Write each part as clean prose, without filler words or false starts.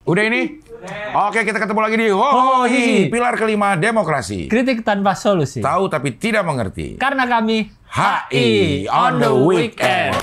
Udah ini? Oke, kita ketemu lagi di Hohi, pilar kelima demokrasi. Kritik tanpa solusi. Tahu tapi tidak mengerti. Karena kami HI on the weekend.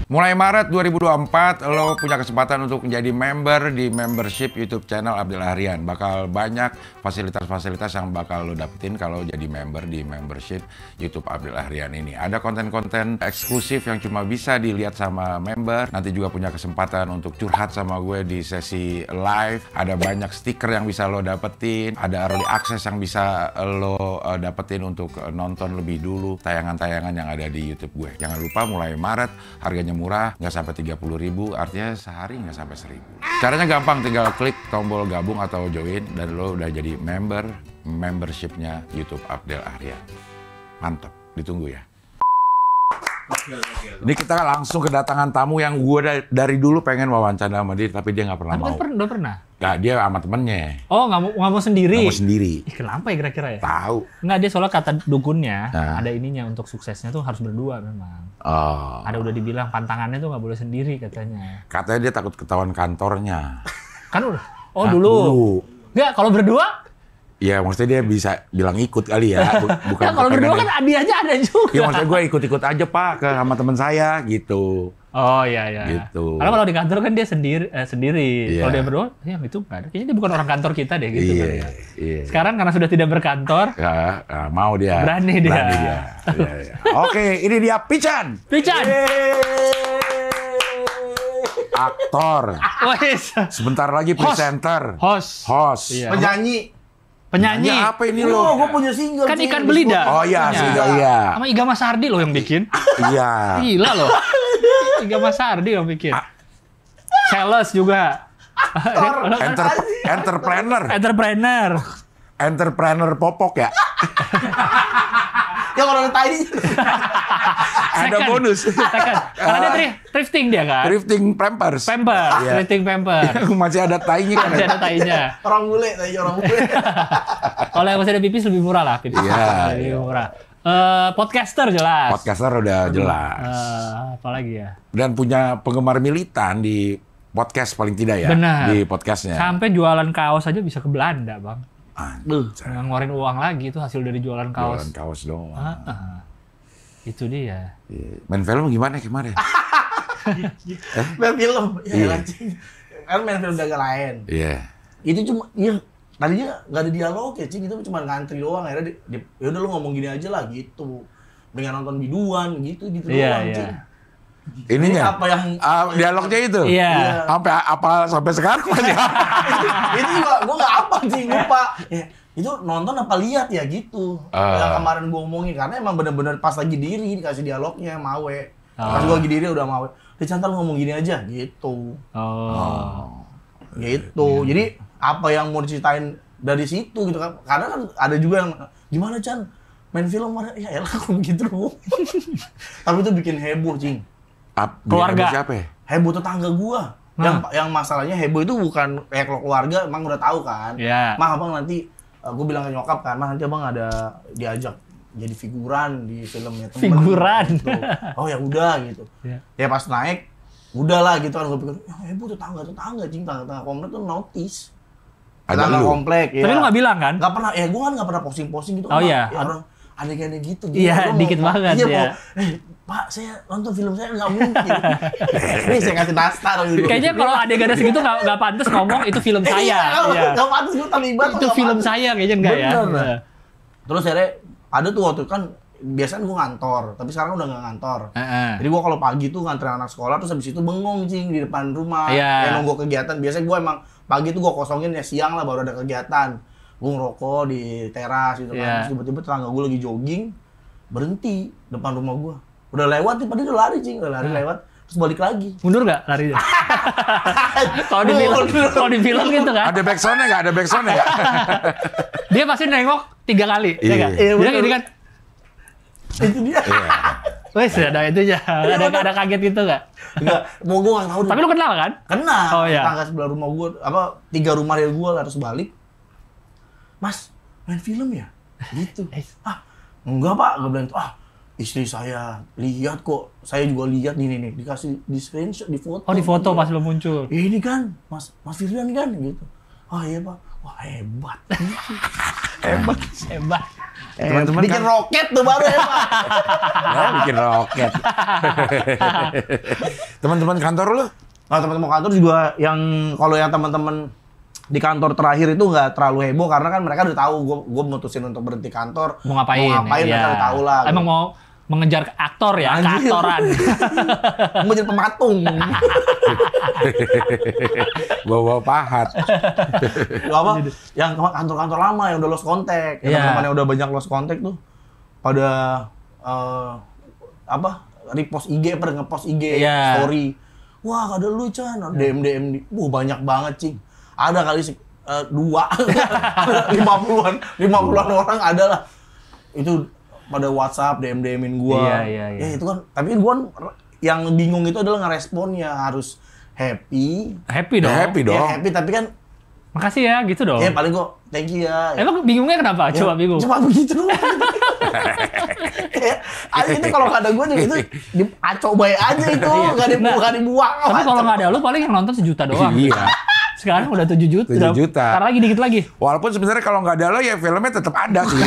Mulai Maret 2024, lo punya kesempatan untuk menjadi member di membership YouTube channel Abdel Ahrian. Bakal banyak fasilitas-fasilitas yang bakal lo dapetin kalau jadi member di membership YouTube Abdel Ahrian ini. Ada konten-konten eksklusif yang cuma bisa dilihat sama member. Nanti juga punya kesempatan untuk curhat sama gue di sesi live. Ada banyak stiker yang bisa lo dapetin. Ada early access yang bisa lo dapetin untuk nonton lebih dulu tayangan-tayangan yang ada di YouTube gue. Jangan lupa mulai Maret, harganya murah, nggak sampai 30.000, artinya sehari nggak sampai 1.000. Caranya gampang, tinggal klik tombol gabung atau join dan lo udah jadi membershipnya YouTube Abdel Ahrian. Mantap, ditunggu ya. Ini kita langsung kedatangan tamu yang gue dari dulu pengen wawancara sama dia, tapi dia nggak pernah mau. Udah pernah? Nggak, dia sama temennya. Oh, nggak mau sendiri? Nggak mau sendiri. Kenapa ya kira-kira ya? Tahu. Nggak, dia soalnya kata dukunnya, ada ininya untuk suksesnya tuh harus berdua memang. Oh. Ada udah dibilang pantangannya tuh nggak boleh sendiri katanya. Katanya dia takut ketahuan kantornya. Kan udah. Oh, dulu. Nggak, kalau berdua? Ya, maksudnya dia bisa bilang ikut kali ya. Bukan kalau berdua kan hadiahnya ada juga. Ya, maksudnya gue ikut-ikut aja, Pak, sama teman saya, gitu. Oh, iya. Gitu. Karena kalau di kantor kan dia sendiri. Iya. Kalau dia berdua, ya itu nggak ada. Kayaknya dia bukan orang kantor kita deh, gitu. Iya. Sekarang karena sudah tidak berkantor, mau dia. Berani dia. Iya. Oke, ini dia Pican. Aktor. Sebentar lagi presenter. Host. Iya. Penyanyi. Apa ini lo? Gue punya single. Kan Ikan Belida. Oh iya, single iya. Sama Iga Mas Ardi lo yang bikin. Iya. Gila lo. Iga Mas Ardi yang bikin. Sales juga. Entrepreneur popok ya. Yang orang tadi. Ada bonus. Karena dia thrifting dia kan. Thrifting Pampers. Thrifting Pampers. Masih ada tainya kan. Masih ada tainya. Orang bule. Kalau yang masih ada pipis lebih murah lah. Pipis lebih murah. Podcaster jelas. Podcaster udah jelas. Apalagi ya. Dan punya penggemar militan di podcast paling tidak ya. Benar. Di podcastnya. Sampai jualan kaos aja bisa ke Belanda, Bang. Ngeluarin uang lagi itu hasil dari jualan kaos. Jualan kaos doang. Itu dia. Main film gimana kemarin? Main film. Ya, kan main film dagang lain. Iya. Itu cuma, tadinya nggak ada dialog ya, Cing. Itu cuma ngantri doang. Akhirnya ya udah lu ngomong gini aja lah gitu. Pengen nonton biduan gitu doang, Cing. Ininya apa yang dialognya itu? Iya. Sampai sekarang masih. Itu juga gue nggak apa sih, lupa. Itu nonton apa lihat ya gitu. Yang kemarin gue omongin karena emang bener-bener pas lagi diri dikasih dialognya Mawe. Pas gue lagi diri udah Mawe. Dia Cantal ngomong gini aja gitu. Gitu. Jadi apa yang mau diceritain dari situ gitu kan? Karena kan ada juga yang gimana Chan main film mana? Ya elah kok gitu. Tapi itu bikin heboh, Cing. Keluarga siapa ya? Heboh tetangga gua. Yang masalahnya heboh itu bukan kayak keluarga, emang udah tahu kan. Mah abang nanti gua bilang ke nyokap kan, mah nanti abang ada diajak jadi figuran di filmnya temen. Figuran. Gitu. Oh ya udah gitu. Ya pas naik udahlah gitu kan, gua pikir heboh tetangga Cing, tetangga komplek tuh notice. Tetangga komplek ya. Tapi lu nggak bilang kan? Nggak pernah, gua kan nggak pernah posting gitu. Oh iya. Ya, orang aneh-aneh gitu. Iya, dikit banget ya. Pak, saya nonton film saya nggak mungkin. Ini saya kasih nastar gitu. Kayaknya kalau adegan segitu nggak pantas ngomong itu film saya. Nggak pantas gue terlibat. Itu film saya kayaknya enggak ya. Terus akhirnya ada tuh waktu kan biasanya gue ngantor, tapi sekarang udah nggak ngantor. Jadi gue kalau pagi tuh nganterin anak sekolah, terus habis itu bengong Cing di depan rumah. Ya nunggu kegiatan. Biasanya gue emang pagi tuh gue kosongin ya siang lah baru ada kegiatan. Gue ngerokok di teras gitu kan. Terus tiba-tiba tetangga gue lagi jogging, berhenti depan rumah gue. Udah lewat, padahal udah lari Cing, lewat. Terus balik lagi. Mundur nggak larinya? Kalau di film gitu kan? Ada backsound-nya nggak? Ada backsound-nya nggak? Dia pasti nengok 3 kali, ya nggak? Dia gini kan? Itu dia. Wes, ada itu aja. Ada kaget gitu nggak? Enggak, mau gue nggak tahu. Tapi lu kenal kan? Kenal. Oh iya. Tangga sebelah rumah gue, 3 rumah dari gue harus balik. Mas, main film ya? Gitu. Enggak Pak, gue bilang, istri saya lihat kok. Saya juga lihat nih, dikasih di screenshot, di foto. Oh, di foto pas lu muncul. Ini kan, Mas Firdan kan, gitu. Iya Pak. Wah, hebat. Hebat. Teman-teman bikin kan roket tuh baru hebat. Ya, bikin roket. Teman-teman kantor lu? Nah, teman-teman kantor juga yang kalau yang teman-teman di kantor terakhir itu nggak terlalu heboh karena kan mereka udah tahu gue mutusin untuk berhenti kantor. Mau ngapain mereka udah tahu lah. Emang mau mengejar aktor ya, keaktoran. Mau jadi pematung. Bawa pahat. Yang kantor-kantor lama yang udah lost contact, teman-teman yang udah banyak lost contact tuh pada repost IG, pada ngepost IG story. Wah, ada lu Chan, DM banyak banget cing. Ada kali 2, 50-an orang ada lah. Itu pada WhatsApp DM-in gua. Iya. Ya itu kan, tapi gua yang bingung itu adalah ngeresponnya, harus happy. Happy dong. Ya, happy tapi kan makasih ya gitu dong. Ya paling gua thank you ya. Emang bingungnya kenapa? Coba bingung. Cuma begitu doang. Itu kalau nggak ada gua juga itu coba aja itu, nggak dibuang. Tapi kalau nggak ada lu paling yang nonton 1 juta doang. Iya. Sekarang udah 7 juta. 7 juta. Ntar lagi dikit lagi. Walaupun sebenarnya kalau nggak ada lo ya filmnya tetap ada sih.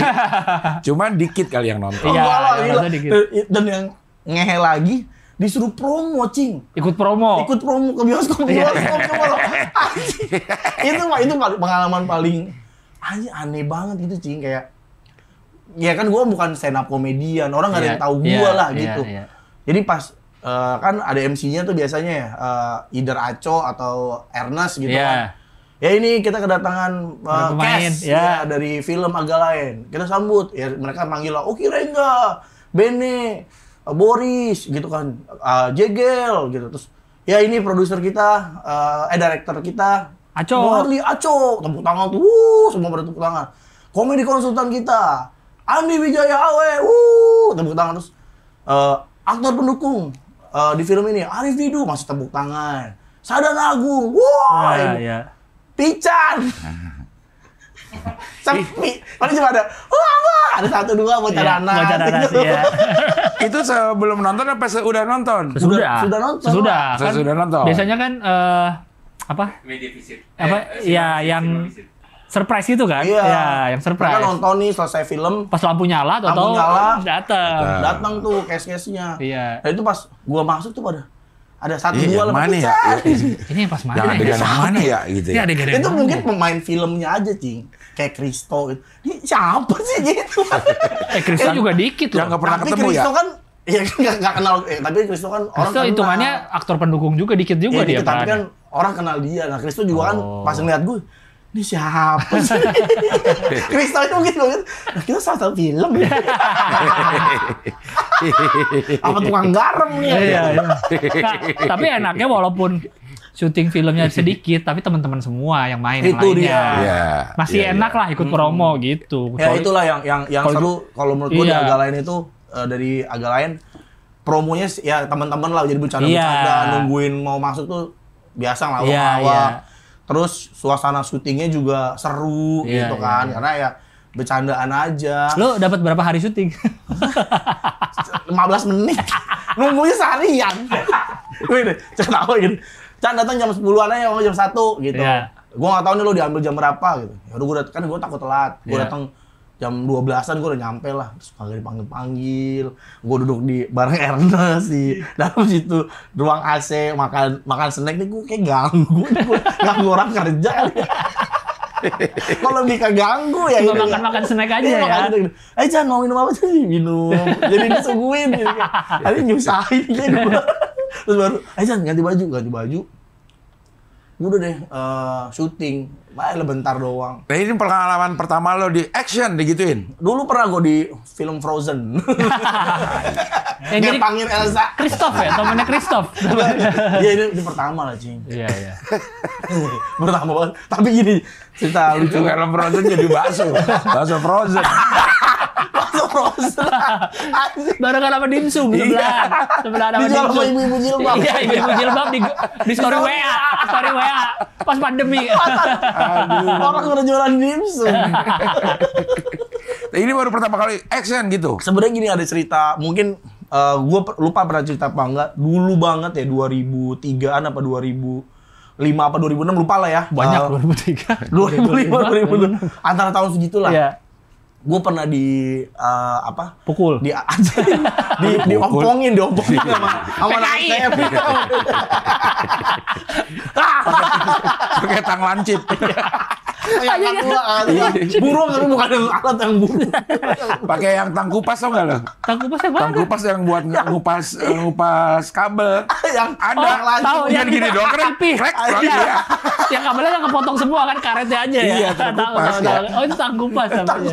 Cuman dikit kali yang nonton. Iya, dikit. Dan yang ngehe lagi disuruh promo, cing. Ikut promo ke bioskop coba lo. Itu pengalaman paling aneh banget gitu, cing. Kayak ya kan gue bukan stand up komedian, orang nggak ada yang tahu gue lah gitu. Jadi pas kan ada MC-nya tuh biasanya ya, either Aco atau Ernest gitu kan. Ya ini kita kedatangan cast dari film Agak Lain. Kita sambut, ya mereka manggil lah, Oki Rengga, Bene, Boris gitu kan, Jegel gitu. Terus ya ini produser kita, director kita, Aco, tepuk tangan tuh, semua pada tepuk tangan. Komedi konsultan kita, Andi Wijaya Awe, tepuk tangan. Terus aktor pendukung di film ini, Arif Didu, masih tepuk tangan. Sadana Agung, Pican. Sepi. Paling cuma ada 1, 2 bocah nanas. Ya. Itu sebelum nonton apa sudah nonton? Sudah nonton. Biasanya kan media visit. Yang surprise itu kan? Iya, yang surprise. Mereka nonton nih selesai film. Pas lampu nyala datang tuh case-case-nya. Iya. Nah itu pas gua masuk tuh ada 1, 2 yang mana ya? Ini yang pas mana? Yang mana ya gitu ya? Itu mungkin pemain filmnya aja, cing. Kayak Kristo gitu. Ini siapa sih gitu? Kristo juga dikit loh. Yang nggak pernah ketemu ya? Kristo kan nggak kenal, tapi Kristo kan orang kenal. Hitungannya aktor pendukung juga dikit juga dia. Tapi kan orang kenal dia. Nah Kristo juga kan pas ngeliat gue, ini siapa sih? Kristo itu mungkin kita salah satu film ya. Apa tukang garam nih? Iya. Tapi enaknya walaupun syuting filmnya sedikit, tapi teman-teman semua yang main itu yang lainnya. Dia. Masih enak lah ikut promo gitu. Ya itulah yang seru kalau menurut gue di Agak Lain itu, dari Agak Lain promonya ya teman-teman lah, jadi bercanda-bercanda, nungguin mau masuk tuh biasa ngawang-ngawang. Terus suasana syutingnya juga seru gitu kan, karena ya bercandaan aja. Lo dapat berapa hari syuting? 15 menit. Nunggunya seharian. Wih, cerita apa gitu. Can datang jam 10-an aja, jam 1 gitu. Gua nggak tahu nih lo diambil jam berapa gitu. Ya udah gua takut telat. Gua datang jam 12-an gua udah nyampe lah. Terus kagak dipanggil-panggil. Gua duduk di bareng Ernest di dalam situ ruang AC, makan snack nih. Gua kayak ganggu orang kerja. Kalau lebih keganggu ya cuma makan snack aja ya. Can mau minum apa sih? Minum. Jadi disuguhin gitu. Tapi nyusahin gitu. Terus baru, Can ganti baju. Udah deh, syuting. Baiklah bentar doang. Nah ini pengalaman pertama lo di action digituin? Dulu pernah gue di film Frozen. Yang jadi panggil Elsa. Christoph ya, temennya Christoph. Iya ini pertama lah, cing. Iya. Pertama banget. Tapi gini, cerita lucu. Film Frozen jadi bakso Frozen. Frozen. Barengan sama dimsum sebelah ada Dijual sama dimsum. ibu-ibu jilbab. Iya, ibu-ibu jilbab di story WA, pas pandemi. Orang udah jualan dimsum. Ini baru pertama kali action gitu. Sebenarnya gini, ada cerita, mungkin gue lupa pernah cerita apa enggak. Dulu banget ya, 2003-an apa 2005 apa 2006, lupa lah ya. Banyak 2003. 2005, 2006. Antara tahun segitulah. Iya. Gue pernah Pukul. diompongin sama PKI. Pakai tang lancip. Burung tapi bukan alat yang burung. Pakai yang tang kupas tau nggak lo? Tang kupas yang mana? Tang kupas yang buat ngupas kabel. Yang Ada. Tahu Yang gini doang keren. Krek. Iya. Yang kabelnya yang kepotong semua kan, karetnya aja ya. Iya, tang kupas, ya. Oh, itu tang kupas namanya.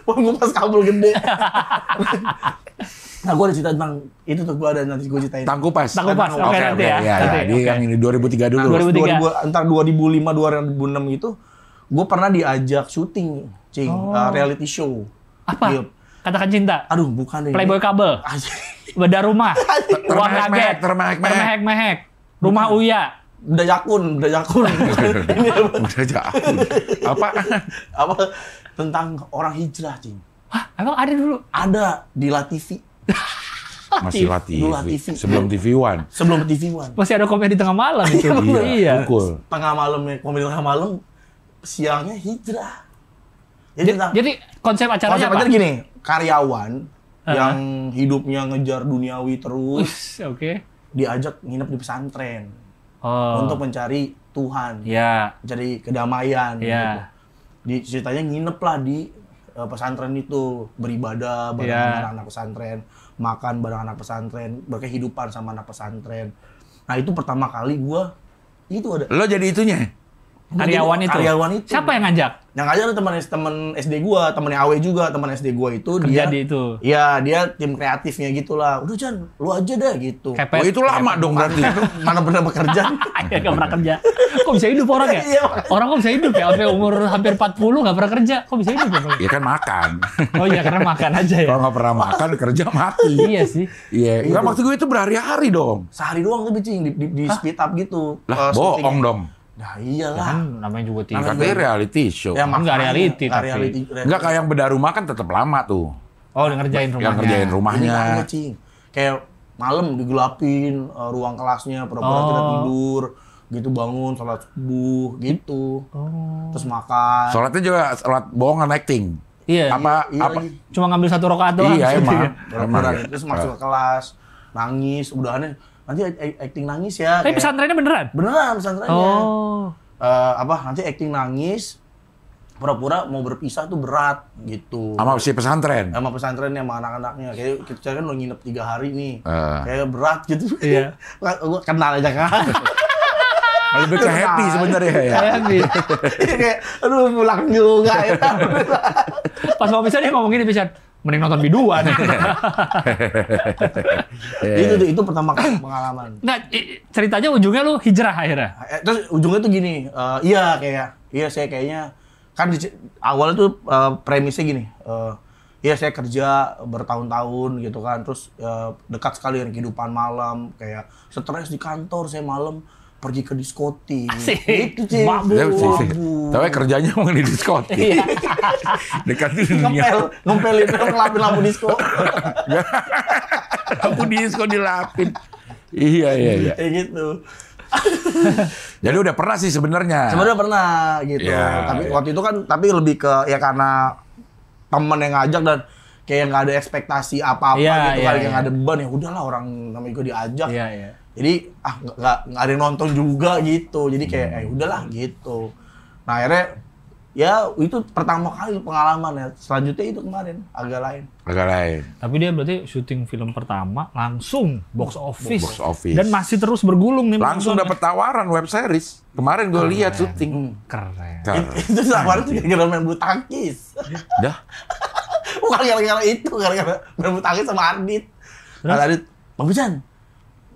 Ngupas kabel gede. Nah, gue ada cerita tentang itu tuh, gue ada nanti gue ceritain. Tang kupas. Tang kupas. Oke, nanti ya. Ya, Nanti. yang ini 2003 dulu. 2003. Entar 2005-2006 itu gue pernah diajak syuting, reality show. Apa? Iya. Katakan cinta. Aduh, bukan deh. Playboy kabel. Bedah rumah. Uang kaget. Termehek-mehek. Rumah Uya. Udah jakun. Udah jauh. Apa tentang orang hijrah, Cing. Hah, emang ada dulu? Ada di La TV. Masih Dulu La TV. TV. Sebelum TV One. Sebelum TV One. Masih ada komedi tengah malam itu. Iya. Pukul. Tengah malamnya, komedi tengah malam, siangnya hijrah. Jadi Konsep acaranya apa? acara gini, karyawan yang hidupnya ngejar duniawi terus, Oke. diajak nginep di pesantren untuk mencari Tuhan, mencari kedamaian. Gitu. Ceritanya nginep lah di pesantren itu, beribadah bareng anak-anak pesantren, makan bareng anak pesantren, berkehidupan sama anak pesantren. Nah itu pertama kali gua itu ada. Lo jadi itunya? Karyawan itu. Siapa yang ngajak? Yang ngajak tuh teman SD gua, temennya Awe juga, teman SD gua itu. Kerja di itu. Iya, dia tim kreatifnya gitulah. Udah Jan, lu aja deh gitu. Kepet. Oh itu lama dong berarti. Mana pernah bekerja? Gak pernah kerja. Kok bisa hidup orang ya? Orang kok bisa hidup ya? Sampai umur hampir 40 gak pernah kerja. Kok bisa hidup ya? Iya kan makan. Oh iya, karena makan aja ya? Kalau nggak pernah makan, kerja mati. Iya sih. Iya. Kan waktu gue itu berhari-hari dong. Sehari doang tuh Cing, di speed up gitu. Lah bohong dong. Nah iyalah. Kan namanya juga TV. Katanya reality show. Ya, Enggak reality tapi. Enggak kayak yang bedah rumah kan tetap lama tuh. Oh, ngerjain rumahnya. Yang ngerjain rumahnya. Ini Cing. Kayak malam digelapin ruang kelasnya, pura-pura kita tidur, gitu bangun, sholat subuh, gitu. Terus makan. Sholatnya juga sholat bohongan acting. Iya. Apa? Cuma ngambil 1 rakaat doang. Iya emang. Terus masuk ke kelas, nangis, udahannya nanti acting nangis ya. Tapi pesantrennya beneran? Beneran pesantrennya. Oh. Nanti acting nangis, pura-pura mau berpisah tuh berat gitu. Sama si pesantren. Sama pesantrennya, sama anak-anaknya. Kayak kita kan udah nginep 3 hari nih. Kayak berat gitu. Iya. Gue kenal aja kan. Lebih ke happy sebenarnya ya. Happy. Kayak, aduh pulang juga ya. Pas mau pisah dia ngomongin di pisan. Mending nonton biduan. Itu pertama kali pengalaman. Nah, ceritanya ujungnya lu hijrah akhirnya. Terus ujungnya tuh gini, saya kayaknya kan awalnya tuh premisnya gini, saya kerja bertahun-tahun gitu kan, terus dekat sekali dengan kehidupan malam, kayak stres di kantor, saya malam pergi ke diskotik. Itu sih. Tapi kerjanya mau di diskotik. Dekat dunia. Ngempelin ngelapin lampu disko. Lampu disko dilapin. Iya. Kayak gitu. Jadi udah pernah sih sebenarnya. Sebenarnya pernah gitu. Tapi waktu itu kan lebih ke ya karena temen yang ngajak dan kayak nggak ada ekspektasi apa-apa gitu kali, yang ada beban, ya udahlah orang namanya gue diajak. Jadi nggak ada yang nonton juga gitu. Jadi kayak udahlah gitu. Nah akhirnya ya itu pertama kali pengalaman ya. Selanjutnya itu kemarin agak lain. Tapi dia berarti syuting film pertama langsung box office. Dan masih terus bergulung nih. Langsung dapat tawaran web series. Kemarin gue lihat syuting. Keren. Itu tawaran juga gara-gara main bulu tangkis. Dah. Bukan gara-gara itu, gara-gara main bulu tangkis sama Ardit. Kata Ardit, Bang Bijan,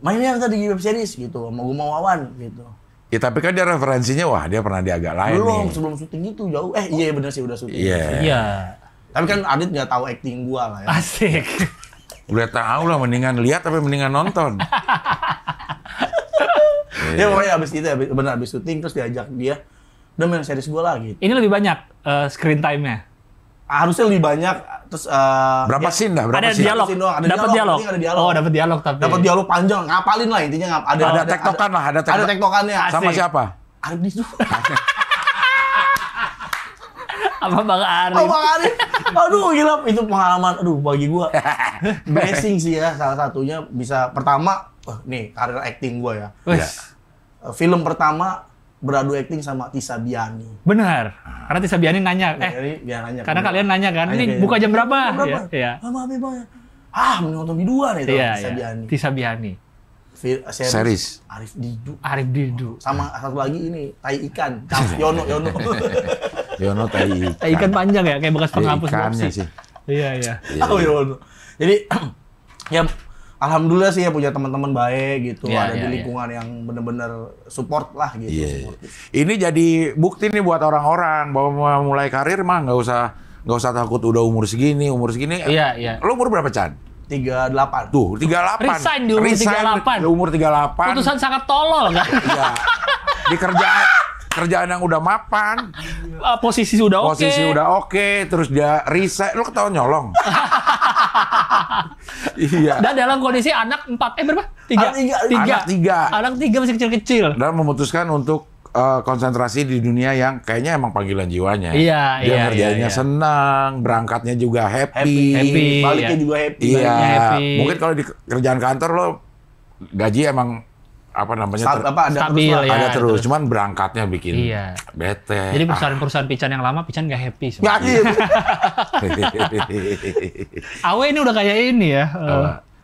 mainnya yang tadi di web series gitu, mau gue mau Wawan gitu. Ya tapi kan dia referensinya, wah dia pernah di agak lain belum, nih. Sebelum syuting itu jauh. Iya bener sih udah syuting. Iya. Tapi kan Adit nggak tahu acting gua lah ya. Asik. Udah tahu lah, mendingan lihat tapi mendingan nonton. Ya pokoknya abis syuting terus diajak dia, udah main series gua lagi. Ini lebih banyak screen time-nya. Harusnya lebih banyak. Terus berapa scene dah? Ada dialog. Dapat dialog. Oh, dapat dialog tapi. Dapat dialog panjang, ngapalin lah intinya ada tektokan lah, ada tektokannya. Sama siapa? Arif Didu. Apa Bang Arif? Oh, Bang Arif. Aduh, gila itu pengalaman. Aduh, bagi gua blessing sih ya, salah satunya bisa pertama, nih karir acting gua ya. Film pertama beradu acting sama Tisa Biani. Benar. Karena Tisa Biani nanya, dia nanya. Karena kalian nanya kan, ini buka jam berapa? Iya. Maaf ya, Bang. Menonton di 2 nih Tisa Biani. Tisa Biani. Series Arif Didu. Sama satu lagi ini tai ikan. Yono. Yono tai ikan panjang ya, kayak bekas penghapus boxy. Iya. Oh Yono. Jadi ya alhamdulillah sih ya punya teman-teman baik gitu, ada di lingkungan yang benar-benar support lah gitu. Ini jadi bukti nih buat orang-orang bahwa mulai karir mah nggak usah takut udah umur segini. Iya. Lo umur berapa, Chan? 38. Tuh, 38. Resign di umur 38. Umur 38. Putusan sangat tolol kan? Iya. Di kerjaan yang udah mapan. Posisi sudah oke. Terus dia resign. Lo ketahuan nyolong. Iya. Dan dalam kondisi anak 4, berapa? 3. Anak 3 masih kecil-kecil. Dan memutuskan untuk konsentrasi di dunia yang kayaknya emang panggilan jiwanya. Iya. Dia ngerjainnya senang, berangkatnya juga happy. Baliknya juga happy. Iya. Mungkin kalau di kerjaan kantor lo gaji emang stabil ada terus. Cuman berangkatnya bikin bete. Jadi perusahaan Pican yang lama, Pican nggak happy sebenarnya. Awe ini udah kayak ini ya.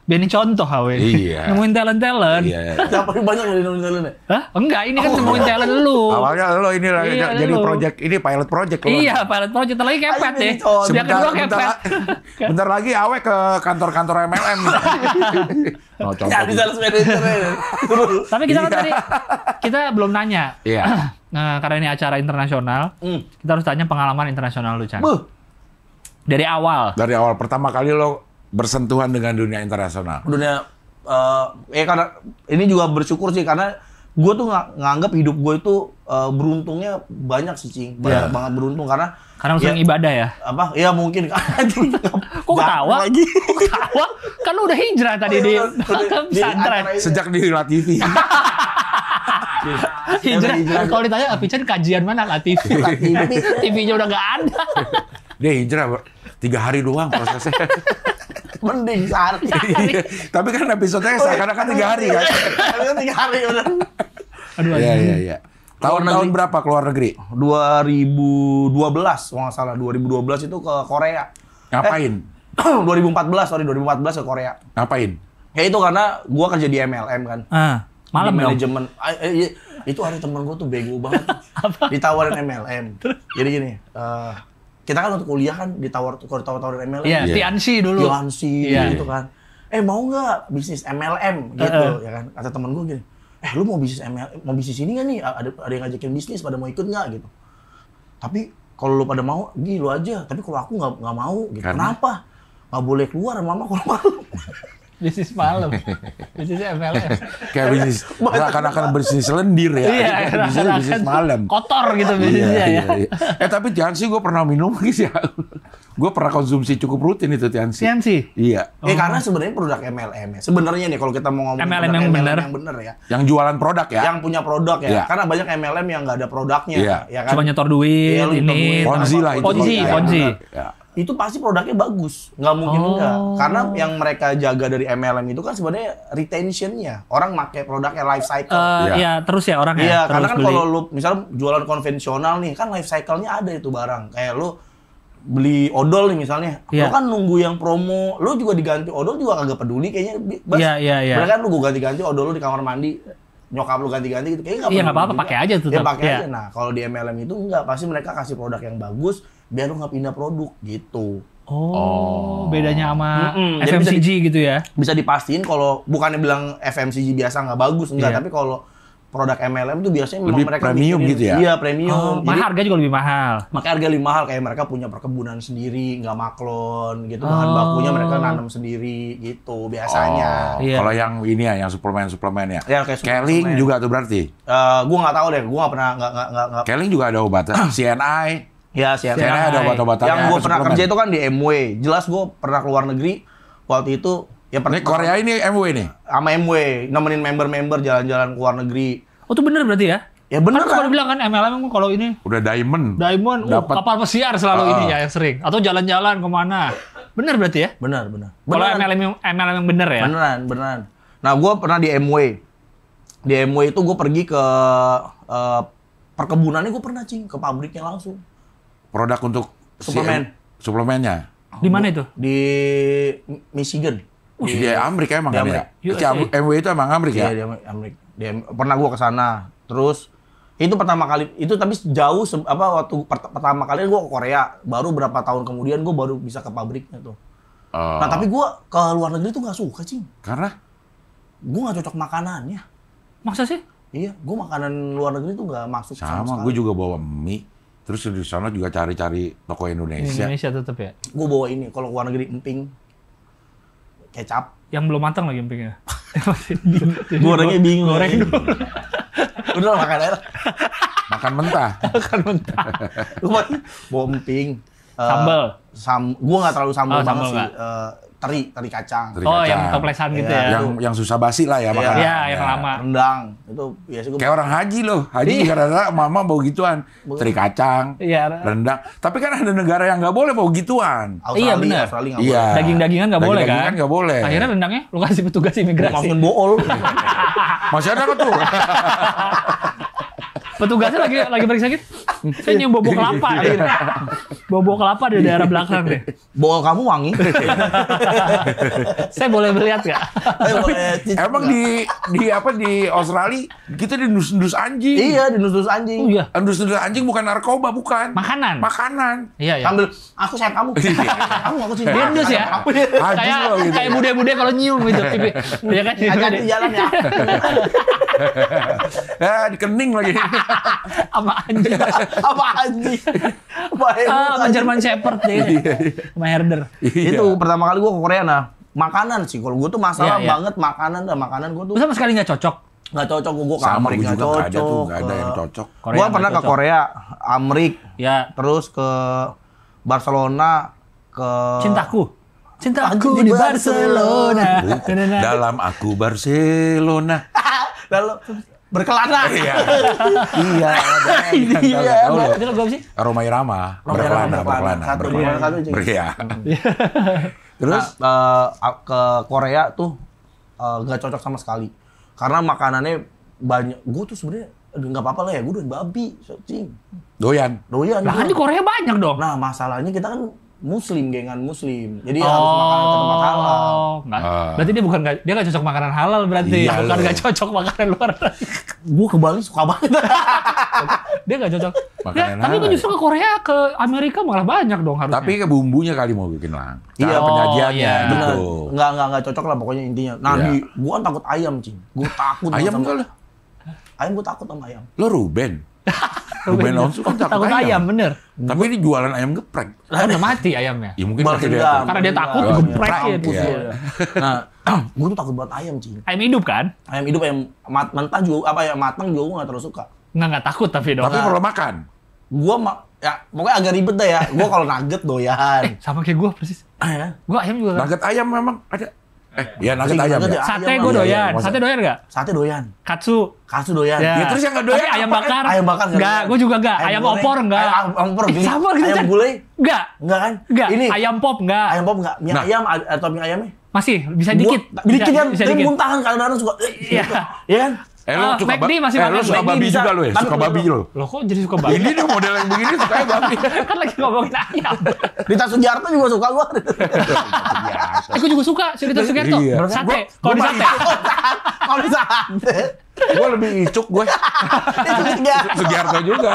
Benny contoh Awe. Iya. Nemuin talent. Iya. Tapi banyak yang nemuin talent. Hah? Enggak, ini kan nemuin talent lu. Awalnya lo ini jadi pilot project lo. Iya, pilot project lagi kepet deh. Yang kedua kepet. Bentar lagi Awe ke kantor-kantor MLM. Ya, bisa Tapi kita kan tadi kita belum nanya. Iya. Nah, karena ini acara internasional, kita harus tanya pengalaman internasional lu, Chan. Dari awal Pertama kali lo bersentuhan dengan dunia internasional. Karena ini juga bersyukur sih karena gue tuh nganggap hidup gue itu beruntungnya banyak sih, Cing. Banyak banget beruntung karena lu sering ibadah ya? Ya mungkin. Kok ketawa? Kan lu udah hijrah tadi di pesantren. Sejak di TV. Hijrah. Kalau ditanya, Pican kajian mana lah TV? TV-nya udah nggak ada. Dia hijrah 3 hari doang prosesnya. Mending sehari. Tapi kan episodenya seakan-akan 3 hari kan? Tapi kan 3 hari udah. Aduh. Iya. Tahun berapa keluar negeri? 2012, kalau nggak salah. 2012 itu ke Korea. Ngapain? 2014 ke Korea. Ngapain? Ya itu karena gua kerja di MLM kan. Malam di manajemen. Itu ada temen gua tuh bego banget. Ditawarin MLM. Jadi gini, kita kan untuk kuliah kan ditawarin MLM. Iya, Tiansi dulu. Gitu kan. Mau nggak bisnis MLM gitu ya kan? Kata temen gue gini, lu mau bisnis ini nggak nih? Ada yang ngajakin bisnis, pada mau ikut nggak gitu? Tapi kalau lu pada mau, lu aja. Tapi kalau aku nggak mau gitu. Kenapa? Nggak boleh keluar, mama kalau malu. Bisnis malam. Bisnis MLM. Kayak bisnis, akan bisnis lendir ya. Iya, bisnis malam. Kotor gitu bisnisnya ya. Tapi Tiansi gue pernah minum gitu ya. Gue pernah konsumsi cukup rutin itu Tiansi. Iya. Karena sebenarnya produk MLM ya. Sebenarnya nih kalau kita mau ngomong MLM yang benar ya. Yang jualan produk ya. Yang punya produk ya. Karena banyak MLM yang nggak ada produknya. Ya kan? Cuma nyetor duit, ini. Ponzi lah itu. Ponzi. Itu pasti produknya bagus, nggak mungkin enggak. Karena yang mereka jaga dari MLM itu kan sebenarnya retentionnya, orang pakai produknya life cycle. Iya, terus ya orang ya. Karena kan kalau lu misalnya jualan konvensional nih, kan life cycle-nya ada itu barang. Kayak lu beli odol nih misalnya, lu kan nunggu yang promo, lu juga diganti odol juga kagak peduli kayaknya. Iya. Mereka kan lu ganti-ganti odol lu di kamar mandi, nyokap lu ganti-ganti gitu, kayaknya nggak peduli. Iya nggak apa-apa, pakai aja tuh. Ya pakai aja. Nah kalau di MLM itu enggak, pasti mereka kasih produk yang bagus biar lu nggak pindah produk gitu. Bedanya sama FMCG gitu ya? Bisa dipastiin kalau bukannya bilang FMCG biasa nggak bagus, enggak. Tapi kalau produk MLM tuh biasanya memang lebih mereka premium bikin, gitu ya? Iya, premium. Jadi harga juga lebih mahal. Makanya harga lebih mahal, kayak mereka punya perkebunan sendiri, nggak maklon gitu, bahan bakunya mereka nanam sendiri gitu biasanya. Iya. Kalau yang ini ya, yang suplemen ya. Ya, kayak Keling suplemen. juga tuh berarti. Gua nggak tahu deh, gua nggak pernah nggak. Keling juga ada obatnya. CNI. Ya, siapa? CNI ada obat-obatan. Yang gue pernah kerja itu kan di MW. Jelas gue pernah keluar negeri waktu itu. Ya Ini Korea ini MW nih. Sama MW, nemenin member-member jalan-jalan ke luar negeri. Oh itu bener berarti ya? Ya bener Kan kalau bilang kan MLM kalau ini Udah diamond. Diamond, kapal pesiar selalu ini ya yang sering. Atau jalan-jalan kemana. Bener berarti ya? Bener. Kalau MLM yang bener ya? Beneran. Nah, gue pernah di MW. Di MW itu gue pergi ke perkebunannya, gue pernah ke pabriknya langsung. Produk untuk Suplemen. Suplemennya. Di mana itu? Di Michigan. Di Amerika emang di kan ya? MW itu emang Amerika Iya, ya? di Amerika. Pernah gue ke sana. Terus itu pertama kali itu tapi jauh waktu pertama kali gue ke Korea, baru berapa tahun kemudian gue baru bisa ke pabriknya tuh. Nah, tapi gue ke luar negeri tuh nggak suka, Cing. Karena? Gue nggak cocok makanannya. Masa sih? Iya, gue makanan luar negeri tuh nggak masuk sama gue juga bawa mie. Terus di sana juga cari-cari toko Indonesia. Indonesia tetap ya? Gue bawa ini, kalau luar negeri emping. Kecap. Yang belum matang lagi empingnya. Gorengnya bingung. Goreng dulu. Udah makan air. Makan mentah. Makan mentah. Gue bawa emping. Sambal. Gue nggak terlalu sambal banget sambal sih. Teri kacang. Teri Oh, kacang. yang toplesan gitu ya? Yang susah basi lah ya makanan. Iya, yang lama. Rendang. Itu biasa gue. Kayak orang haji loh. Haji juga rata-rata mama bawa gituan. Teri kacang, Iya. rendang. Tapi kan ada negara yang nggak boleh bawa gituan. Iya, benar. Australia nggak Iya. boleh. Daging-dagingan nggak boleh kan? Daging-dagingan nggak boleh. Akhirnya rendangnya lu kasih petugas imigrasi. Masukin bool. Masih ada nggak tuh? Petugasnya lagi periksa gitu. Saya nyium bobo kelapa. Bobo kelapa di daerah belakang deh. Bool kamu wangi. Saya boleh melihat nggak? Emang di Australia kita dindus-dindus anjing. Iya, dinus-dus anjing. Oh iya. Dindus-dindus anjing bukan narkoba, bukan. Makanan. Makanan. Iya, iya. Sambil aku sayang kamu. Kamu aku cinta. Dindus ya? Haji loh gitu. Kayak bude-bude kalau nyium gitu. Iya kan? Hati-hati di jalan ya. Ya, dikening lagi. Sama anjing. Apa anjing? Sama German Shepherd deh. Sama herder. Itu pertama kali gue ke Korea. Nah, makanan sih. Kalau gue tuh masalah Iya, iya. banget makanan gue tuh Lu sama sekali nggak cocok? nggak cocok. Gue ke Sama Amerika gue nggak juga nggak ada tuh, cocok. nggak ada yang cocok. Korea Gue nggak pernah ke cocok. Korea, Amerika, Ya. terus ke Barcelona, ke Cintaku Anjing di Barcelona. Dalam aku Barcelona. Lalu berkelana. Iya. Iya. Itu lagu apa sih? Aroma Irama. Berkelana. Satu. Iya. Terus ke Korea tuh nggak cocok sama sekali. Karena makanannya banyak. Gue tuh sebenarnya nggak apa-apa lah ya. Gue doyan babi, cing. Doyan. Lah kan di Korea banyak dong. Nah, masalahnya kita kan Muslim, gengan Muslim. Jadi harus makan ke tempat halal. Enggak. Berarti dia nggak cocok makanan halal berarti. Iya, Bukan loh. nggak cocok makanan luar. Gue ke Bali suka banget. Dia nggak cocok. Makanan Tapi kan halal. justru ke Korea, ke Amerika malah banyak dong harusnya. Tapi ke bumbunya kali mau bikin lah. Iya. Cara penyajiannya iya. Bener. gitu. Nggak cocok lah pokoknya intinya. Nah, Iya. gue kan takut ayam, cing. Gue takut Ayam sama enggak lah. ayam. Gue takut sama ayam. Lo Ruben. Ruben Onsu kan takut ayam. bener. Tapi ini jualan ayam geprek. Kan udah mati ayamnya. Ya mungkin Balas masih dendam. ada. Karena dia takut Oh, geprek iya. gitu. Iya. Nah, gue tuh takut banget ayam, cing. Ayam hidup kan? Ayam hidup, ayam mentah juga, matang juga gue nggak terlalu suka. Nggak takut tapi dong. Tapi perlu makan. Gue ya pokoknya agak ribet dah ya. Gue kalau nugget doyan. Sama kayak gue persis. Ya. Gue ayam juga. Nugget ayam memang ada. Ya nugget ayam Nugget ya. ya. Sate ayam gue lah. doyan. Iya, Sate doyan nggak? Sate doyan. Katsu. Katsu doyan. Ya. Ya, terus yang nggak doyan Tapi ayam apa? bakar. Ayam bakar Nggak, gue juga nggak. Ayam goreng. opor nggak. Ayam opor gini. Sama gitu Ayam kan? gulai Nggak. enggak kan? Nggak. Ini Ayam pop nggak. ayam pop enggak? Mie Nah. ayam atau mie ayamnya? Masih bisa dikit. Dikit kan? Bisa Tapi dikit. muntahan kadang-kadang suka. Iya. Iya kan? Lo suka McD masih makan. lo suka McD babi bisa. juga lo ya? Tapi Suka babi lo? Loh kok jadi suka banget? Ini nih model yang begini sukanya babi. Kan lagi ngomongin ayam. Rita Sugiarto juga suka gua. Aku juga suka Cerita Sugiarto. Iya. Sate. Kalau di sate. Kalau di sate. Gue lebih icuk gue. Itu Sugiarto. Sugiarto juga.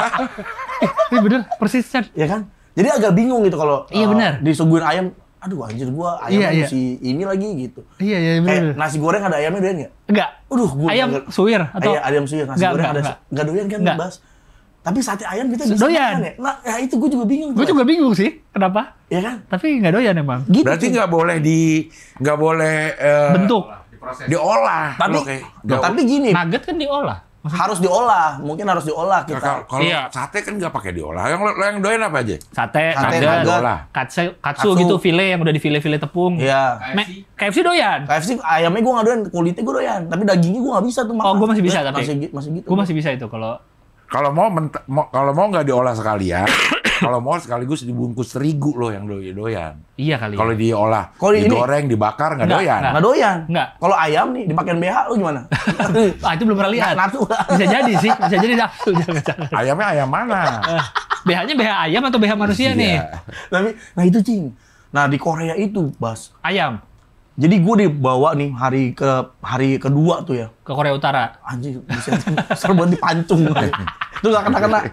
Ini bener persis Chan. Ya kan? Jadi agak bingung gitu kalau Iya, benar. disuguhin ayam aduh anjir gua ayamnya si ini lagi gitu. Iya bener. Kayak nasi goreng ada ayamnya doyan nggak? Enggak. Gua ayam suwir atau? Ayam suwir, nasi goreng ada nggak doyan kan Bas? Tapi sate ayam kita bisa doyan. Makan ya? Nah, ya itu gue juga bingung. Gue juga bingung sih, kenapa? Iya kan? Tapi nggak doyan emang. Gitu. Berarti nggak boleh bentuk, diolah. Tapi gini. Nugget kan diolah. Maksudnya? Harus diolah, mungkin harus diolah kita. Kalau sate kan nggak pakai diolah. Yang doyan apa aja? Sate nugget, katsu gitu, file yang udah di file tepung. Iya. KFC doyan. KFC ayamnya gue nggak doyan, kulitnya gue doyan. Tapi dagingnya gue nggak bisa tuh makan. Oh, gue masih bisa tapi. Masih gitu. Gue masih bisa itu Kalau mau nggak diolah sekalian, kalau mau sekaligus dibungkus terigu loh yang doyan. Iya kali. Kalau diolah, digoreng, dibakar nggak doyan. Nggak doyan. Nggak. Kalau ayam nih dipakein BH lu gimana? Itu belum pernah lihat. Bisa jadi sih, bisa jadi nafsu. Ayamnya ayam mana? BH-nya BH ayam atau BH manusia nih? Tapi, nah itu Cing. Nah di Korea itu, Bas. Ayam. Jadi gue dibawa nih hari kedua tuh ya. Ke Korea Utara. Anjir, bisa serba dipancung. Itu gak kena.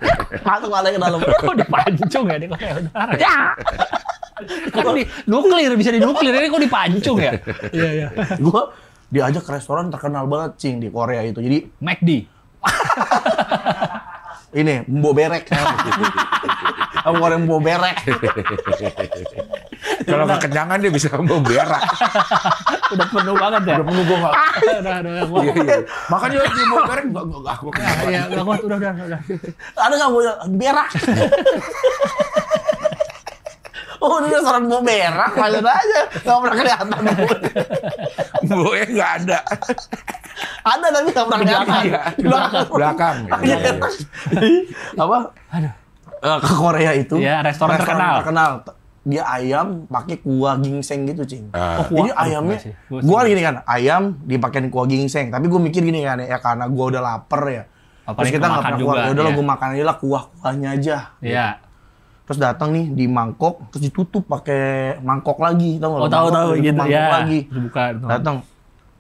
Masuk malah ke dalam. Kok dipancung ya di Korea Utara? Ya. Kan nuklir, bisa dinuklir. Ini kok dipancung ya? Iya. Gue diajak ke restoran terkenal banget, Cing, di Korea itu. Jadi McD. Ini, Mbo Berek. Kamu goreng Mbo Berek. Kalau kekenyangan dia bisa Mbo Berak. Udah penuh banget ya? Udah penuh gue nggak. Iya. Makanya di Mbo Berek nggak kuat. Iya, nggak kuat. Udah. Ada nggak Mbo Berak? Oh, ini restoran Mbo Berak, lanjut aja. Nggak pernah kelihatan. Mbo-nya nggak ada. Ada tapi nggak pernah kelihatan. Belakang. Apa? Aduh. Ke Korea itu. Iya, restoran terkenal. Dia ayam pakai kuah ginseng gitu, Cing. Jadi ayamnya, gua gini kan, ayam dipakein kuah ginseng. Tapi gue mikir gini kan, ya karena gua udah lapar ya. Terus kita nggak pernah kuah, ya udah gue makan aja lah kuah-kuahnya aja. Iya. Terus datang nih di mangkok, terus ditutup pakai mangkok lagi, tau nggak? Oh tahu gitu mangkok ya. Lagi. Dibuka. Datang.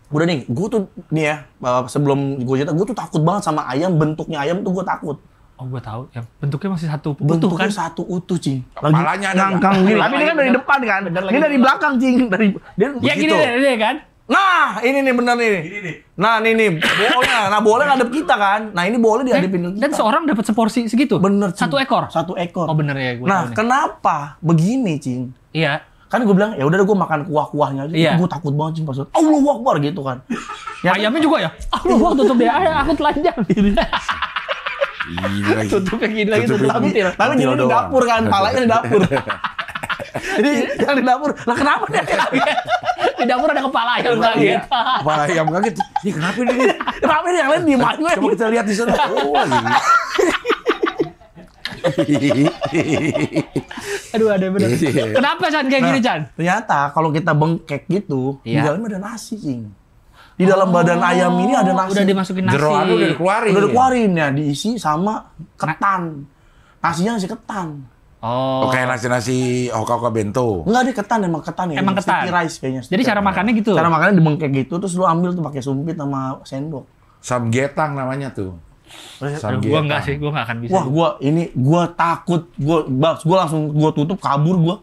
Udah nih, gue tuh nih ya, sebelum gue cerita, gue tuh takut banget sama ayam, bentuknya ayam tuh gue takut. Oh, gue tahu. Yang bentuknya masih satu utuh bentuknya kan? Satu utuh, Cing. Kepalanya ada ngangkang gini. Tapi ini kan dari depan kan. Ini dari belakang, Cing. Dia ya gini kan? Nah, ini nih bener nih. Nah, ini bolanya. Nah, bolanya ngadep kita kan. Nah, ini boleh dihadapin ke kita. Dan seorang dapat seporsi segitu? Bener, Cing. Satu ekor? Oh, bener ya. Nah, kenapa begini, Cing? Iya. Kan gue bilang, ya udah gue makan kuah-kuahnya aja. Iya. Gue takut banget, Cing. Pas Allahu Akbar gitu kan. Ya, ayamnya juga ya? Allahu tutup dia. Aku telanjang. Tutupnya gini lagi, tutup lamtir. Tapi jadi di dapur kan, palanya di dapur. Jadi yang di dapur, lah kenapa dia? Di dapur ada kepala ayam kaget. Kepala ayam kaget. Ini kenapa ini? Kenapa ini yang lain diem aja? Coba kita lihat di sana. Oh, Aduh, ada bener. Kenapa Chan kayak gini, Chan? Ternyata kalau kita bengkek gitu, di dalamnya ada nasi, Cing. Di dalam badan ayam ini ada nasi. Udah dimasukin nasi. Jeroannya udah dikeluarin. Udah dikeluarin ya, diisi sama ketan. Nasinya nasi ketan. Oh. Oke, nasi Hoka-Hoka bento. Enggak, dia ketan, emang ketan ya. Emang ketan. Sticky rice kayaknya. Jadi cara makannya gitu. Cara makannya dibengkek gitu, terus lu ambil tuh pakai sumpit sama sendok. Samgyetang namanya tuh. Gua enggak sih, gua enggak akan bisa. Wah, gua takut. Gua langsung tutup kabur gua.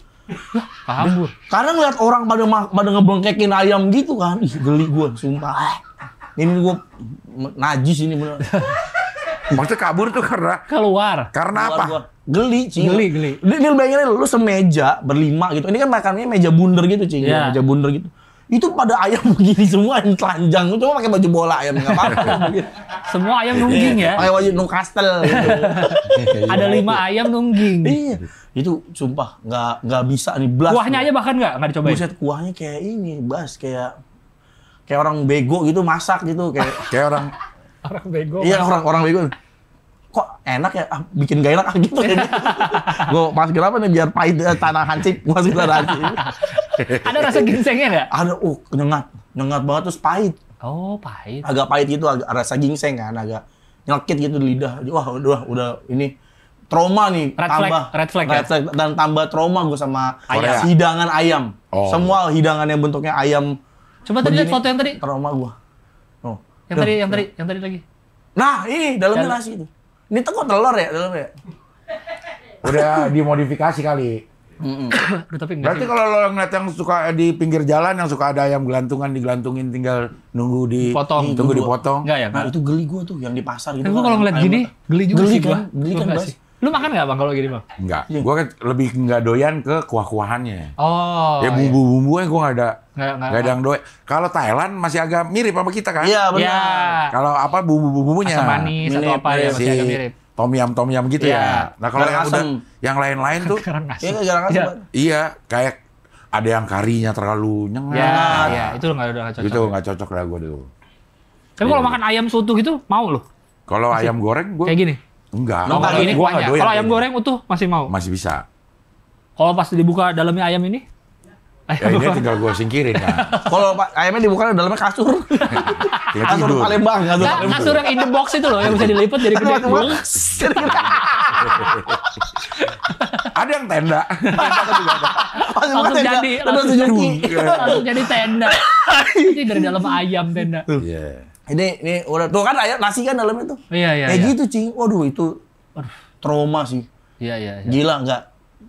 Kabur. Karena ngeliat orang pada ngebengkekin ayam gitu kan. Ih, geli gua, sumpah. Ini gua najis ini bener. Maksudnya kabur tuh keluar. Karena apa? Geli, Cing. Geli. Dia bayangin lu semeja berlima gitu. Ini kan makannya meja bundar gitu, Cing. Yeah. Meja bundar gitu. Itu pada ayam begini semua yang telanjang. Cuma pakai baju bola ayam enggak apa-apa. Semua ayam nungging ya. Pakai baju Newcastle gitu. Ada 5 ayam nungging. Iya. Itu sumpah enggak bisa nih blas. Kuahnya aja bahkan enggak dicobain. Buset, kuahnya kayak ini, Bas, kayak orang bego gitu masak gitu kayak orang bego. Iya, orang bego. Kok enak ya? Bikin gak enak gitu ya. Gue masukin apa nih biar pahit tanah hansip. Gue masukin tanah hansip. Ada rasa ginsengnya nggak? Ada, nyengat banget terus pahit. Oh, pahit. Agak pahit gitu, agak rasa ginseng kan, agak nyelkit gitu di lidah. Wah, udah ini trauma nih. Red flag ya? Dan tambah trauma gue sama Korea. hidangan ayam. Oh. Semua hidangan yang bentuknya ayam. Coba tadi lihat foto yang tadi. Trauma gue. Oh. Yang tadi lagi. Nah, ini dalamnya nasi itu. Ini kok telur ya dalamnya? udah dimodifikasi kali. Aduh, tapi enggak Berarti sih. kalau lo ngeliat yang suka di pinggir jalan, yang suka ada ayam gelantungan, digelantungin tinggal nunggu Dipotong. tunggu dipotong. Enggak ya? Nah itu geli gue tuh yang di pasar gitu. Tapi gua kan, kalau ngeliat ayam gini, geli juga Geli sih gua. kan? Geli Gua kan, enggak Bas? sih. Lu makan nggak bang kalau gini bang? Enggak, gue kan lebih nggak doyan ke kuah-kuahannya. Oh. Ya bumbu-bumbunya gue nggak ada. Nggak Nggak ada yang doyan. Kalau Thailand masih agak mirip sama kita kan? Iya benar. Iya. Kalau apa bumbu-bumbunya? Asam manis atau Mirip, apa ya masih agak mirip. Tom yum gitu Iya. ya. Nah kalau yang Garang udah asem. yang lain-lain tuh, Sekarang Iya ngasih. kan jarang Iya. asam. iya kayak ada yang karinya terlalu nyengat. Ya, itu nggak ada cocok. Gitu nggak cocok lah gue dulu. Tapi kalau makan ayam soto gitu mau loh. Kalau ayam goreng gue Kayak gini. enggak. Oh, Enggak, kayak gini Gua nggak kuahnya. doyan Kalau ayam kayaknya. goreng utuh masih mau. Masih bisa. Kalau pas dibuka dalamnya ayam ini? Ya ini tinggal gue singkirin kan. Kalau ayamnya dibuka dalamnya kasur. Tinggal Kasur tidur. Palembang, kasur Nggak, Palembang. kasur yang in the box itu loh, yang bisa dilipat jadi gede. Ada yang tenda. Langsung jadi, langsung jadi tenda. Ini dari dalam ayam tenda. Iya. Ini udah tuh kan ayam nasi kan dalamnya tuh. Iya, iya, Kayak iya. gitu, Cing. Waduh, itu trauma sih. Iya, iya. iya. Gila nggak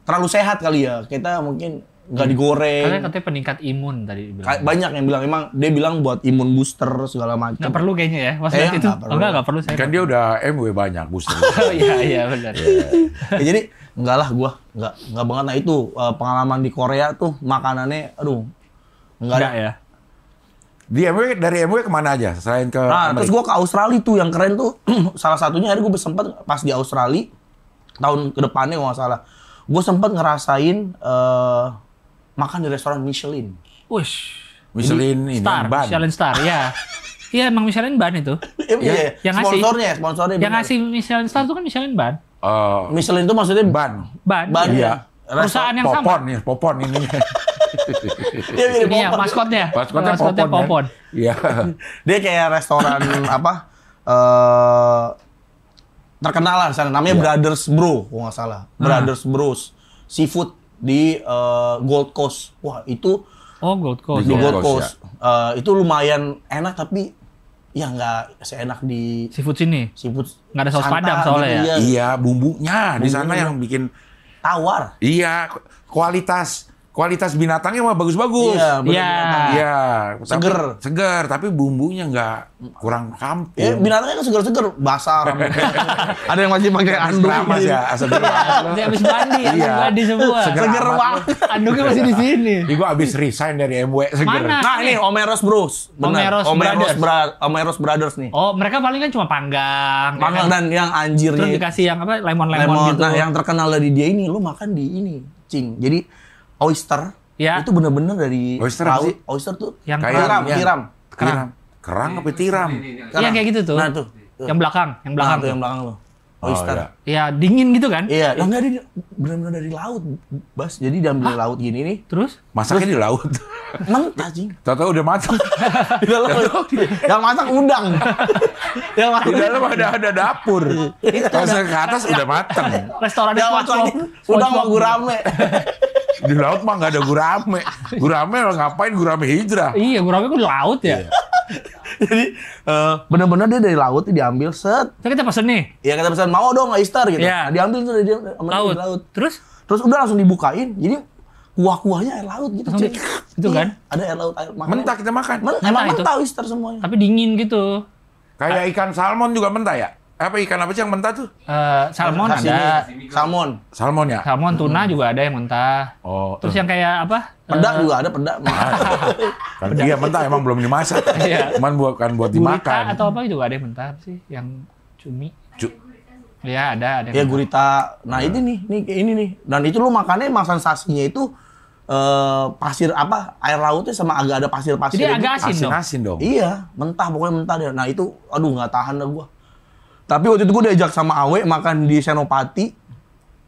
terlalu sehat kali ya. Kita mungkin nggak digoreng. Karena katanya peningkat imun tadi bilang. Banyak yang bilang emang dia bilang buat imun booster segala macam. Nggak perlu kayaknya ya, Mas lihat itu. nggak perlu. Nggak perlu saya. Kan dia udah MW banyak booster. Oh iya, iya benar. Ya, jadi enggak lah gua enggak banget. Nah itu pengalaman di Korea tuh makanannya aduh enggak ada. Enggak ya. Di MW dari MW kemana aja selain ke Nah, terus Amerika? gua ke Australia tuh yang keren tuh salah satunya akhirnya gua sempat pas di Australia tahun kedepannya kalau nggak salah. Gua sempat ngerasain makan di restoran Michelin. Wush. Michelin ini Star, ban. Michelin Star, ya. Iya, emang Michelin ban itu. Iya, yang ngasih. sponsornya. Yang bener. ngasih Michelin Star itu kan Michelin ban. Michelin itu maksudnya ban. Ban. ban Iya. ya. Perusahaan yang sama. Popon nih, popon ini. Iya, mirip Ini ya Popon. maskotnya. Maskotnya popon. Popon. Kan? Iya. Dia kayak restoran apa? Terkenal lah di sana. Namanya Iya. Brothers Bro, kalau nggak salah. Brothers Bros. Seafood di Gold Coast. Wah itu Oh, Gold Coast. di Gold Gold Coast, Coast. Itu lumayan enak tapi ya nggak seenak di Seafood sini. seafood. Nggak ada saus Santa padang soalnya ya? Iya. Iya, bumbunya di sana Bumbunya. yang bikin Tawar. iya kualitas binatangnya mah bagus-bagus. Iya, bener. Iya. Iya, Seger. seger, tapi bumbunya nggak kurang kampung. Ya, binatangnya kan seger-seger, basah rambutnya. Ada yang masih pakai anduk. Keramas ya, asal Dia habis mandi, habis Iya. mandi semua. Seger banget. Anduknya masih di sini. Ih, gua abis resign dari MW seger. Mana? Nah ini Omeros Bros. Bener. Omeros Brothers nih. Oh, mereka paling kan cuma panggang. Panggang ya kan? dan yang anjirnya. Terus dikasih yang apa? Lemon lemon. gitu. Nah yang terkenal dari dia ini, lu makan di ini, Cing. Jadi oyster Ya. itu bener-bener dari Oyster apa laut. sih? Oyster tuh Yang Kayak tiram, yang- tiram. Kerang apa tiram? Iya kayak gitu tuh. Nah tuh. Yang belakang, yang Nah, belakang. tuh yang belakang tuh. Oh, Oyster. iya. Ya dingin gitu kan? Iya, yang dari benar-benar dari laut, Bas. Jadi diambil dari laut gini nih, Terus? Masaknya di laut. mentah, Cing. Tahu-tahu udah matang. Di dalam yang masak udang. Yang Di masak dalam ada dapur. Pas ke atas udah matang. Restorannya yang masak SpongeBob. udang sama gurame. Di laut mah nggak ada gurame. Gurame ngapain gurame hijrah? Iya, gurame kan di laut ya. Jadi benar-benar dia dari laut diambil set. Terus kita pesen nih, Ya kata pesan mau dong oyster gitu. Iya. Nah, diambil tuh dari dia sama dia laut. di laut. Terus Udah langsung dibukain. Jadi kuah-kuahnya air laut gitu, Langsung Cing. itu kan? Iya, ada air laut, air makan. Mentah kita makan. Emang itu. mentah oyster semuanya. tapi dingin gitu. Kayak ikan salmon juga mentah ya? Apa ikan apa sih yang mentah tuh? Salmon Sashimi. ada. Salmon. Salmon ya? Salmon, tuna juga ada yang mentah. Oh. Terus yang kayak apa? Pedak juga ada pedak. Kan iya mentah emang belum dimasak. Iya. Cuman bukan buat Gurita dimakan. atau apa juga ada yang mentah apa sih? Yang cumi. Iya, ada Ya yang mentah. gurita. Nah ini nih kayak ini nih. Dan itu lu makannya emang sensasinya itu pasir apa air lautnya sama agak ada pasir-pasir. Jadi agak asin dong. Asin-asin dong. Iya, mentah pokoknya mentah deh. Nah itu, aduh nggak tahan dah gua. Tapi waktu itu gua diajak sama Awe makan di Senopati,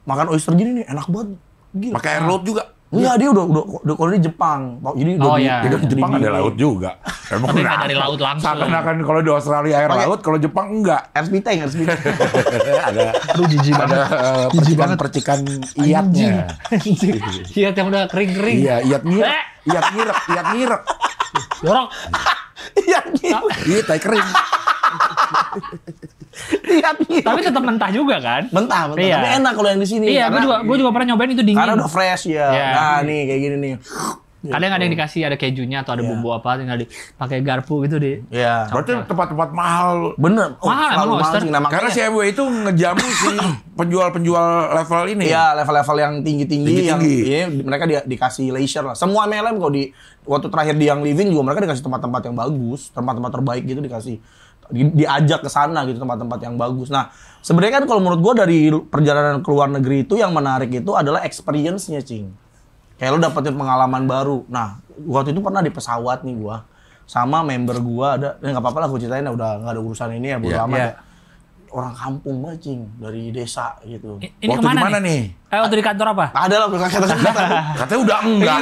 makan oyster gini nih, enak banget. Gila. Pakai air laut juga. Enggak, dia udah kalau di Jepang. Jadi Oh, di- iya. Di Jepang ada di- laut juga. Emang Tapi nggak kenapa? dari laut langsung. Seakan-akan kalau di Australia air Pakai- laut, kalau Jepang enggak. Air spiteng. ada Aduh, jijik banget. percikan-percikan iyatnya. Iya, yang udah kering-kering. Iya, iyat ngirek. Jorok. Iya, gitu. Iya, tai kering. Lihat gitu. Tapi tetap mentah juga kan? Mentah. Iya. Tapi enak kalau yang di sini. Iya, gue juga pernah nyobain itu dingin. Karena udah fresh ya. Iya. Nah, nih kayak gini nih. Kadang ada yang dikasih ada kejunya atau ada bumbu apa, tinggal dipakai garpu gitu di. Iya. Berarti tempat-tempat mahal. Bener. Mahal, selalu emang mahal Oyster. sih. Nah, Karena si makanya, MW itu ngejamu si penjual-penjual level ini. iya, level-level yang tinggi-tinggi yang Tinggi-tinggi. ini mereka dikasih leisure lah. Semua MLM kalau di waktu terakhir di Young Living juga mereka dikasih tempat-tempat yang bagus, tempat-tempat terbaik gitu dikasih. Diajak ke sana gitu tempat-tempat yang bagus. Nah, sebenarnya kan kalau menurut gua dari perjalanan ke luar negeri itu yang menarik itu adalah experience-nya, Cing. Kayak lo dapetin pengalaman baru. Nah, waktu itu pernah di pesawat nih gua sama member gua ada, nggak apa-apa lah gua ceritain, udah nggak ada urusan ini ya, bodo amat ya. Orang kampung banget, Cing, dari desa gitu. Ini Waktu kemana di mana nih? Waktu di kantor apa? Ada lah kata Katanya udah enggak.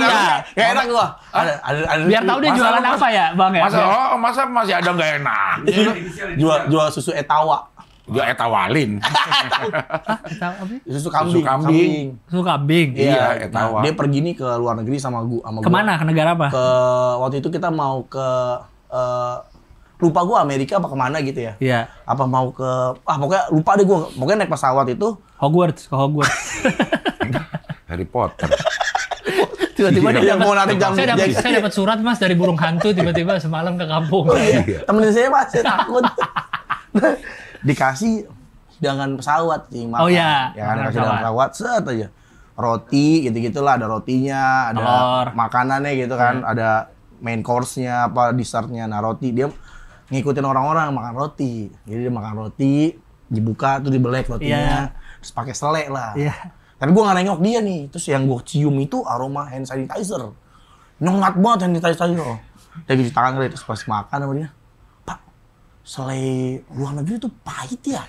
Gak enak gua. Ada. Biar tahu dia jualan apa ya, Bang ya? Masa masih ada nggak enak? Jual susu etawa. Jual etawalin. Susu kambing. Susu kambing. Iya, etawa. Dia pergi nih ke luar negeri sama gua. Kemana? Ke negara apa? Waktu itu kita mau ke lupa gua Amerika apa kemana gitu ya. Iya. Apa mau ke pokoknya lupa deh gua. Pokoknya naik pesawat itu Hogwarts. Harry Potter. Tiba-tiba dia mau narik jam. Saya dapat surat Mas dari burung hantu tiba-tiba semalam ke kampung. Temen saya masih takut. Dikasih hidangan pesawat sih makan. Oh iya. Ya kan kasih hidangan pesawat set aja. Roti gitu-gitulah, ada rotinya, ada makanannya gitu kan, ada main course-nya apa dessert-nya. Nah, roti dia ngikutin orang-orang makan roti. Jadi dia makan roti, dibuka tuh dibelek rotinya, terus pakai selai lah. Iya. Tapi gua nggak nengok dia nih. Terus yang gua cium itu aroma hand sanitizer. Nyengat banget hand sanitizer. Dia cuci tangan terus pas makan sama dia. Pak, selai luar negeri tuh pahit ya?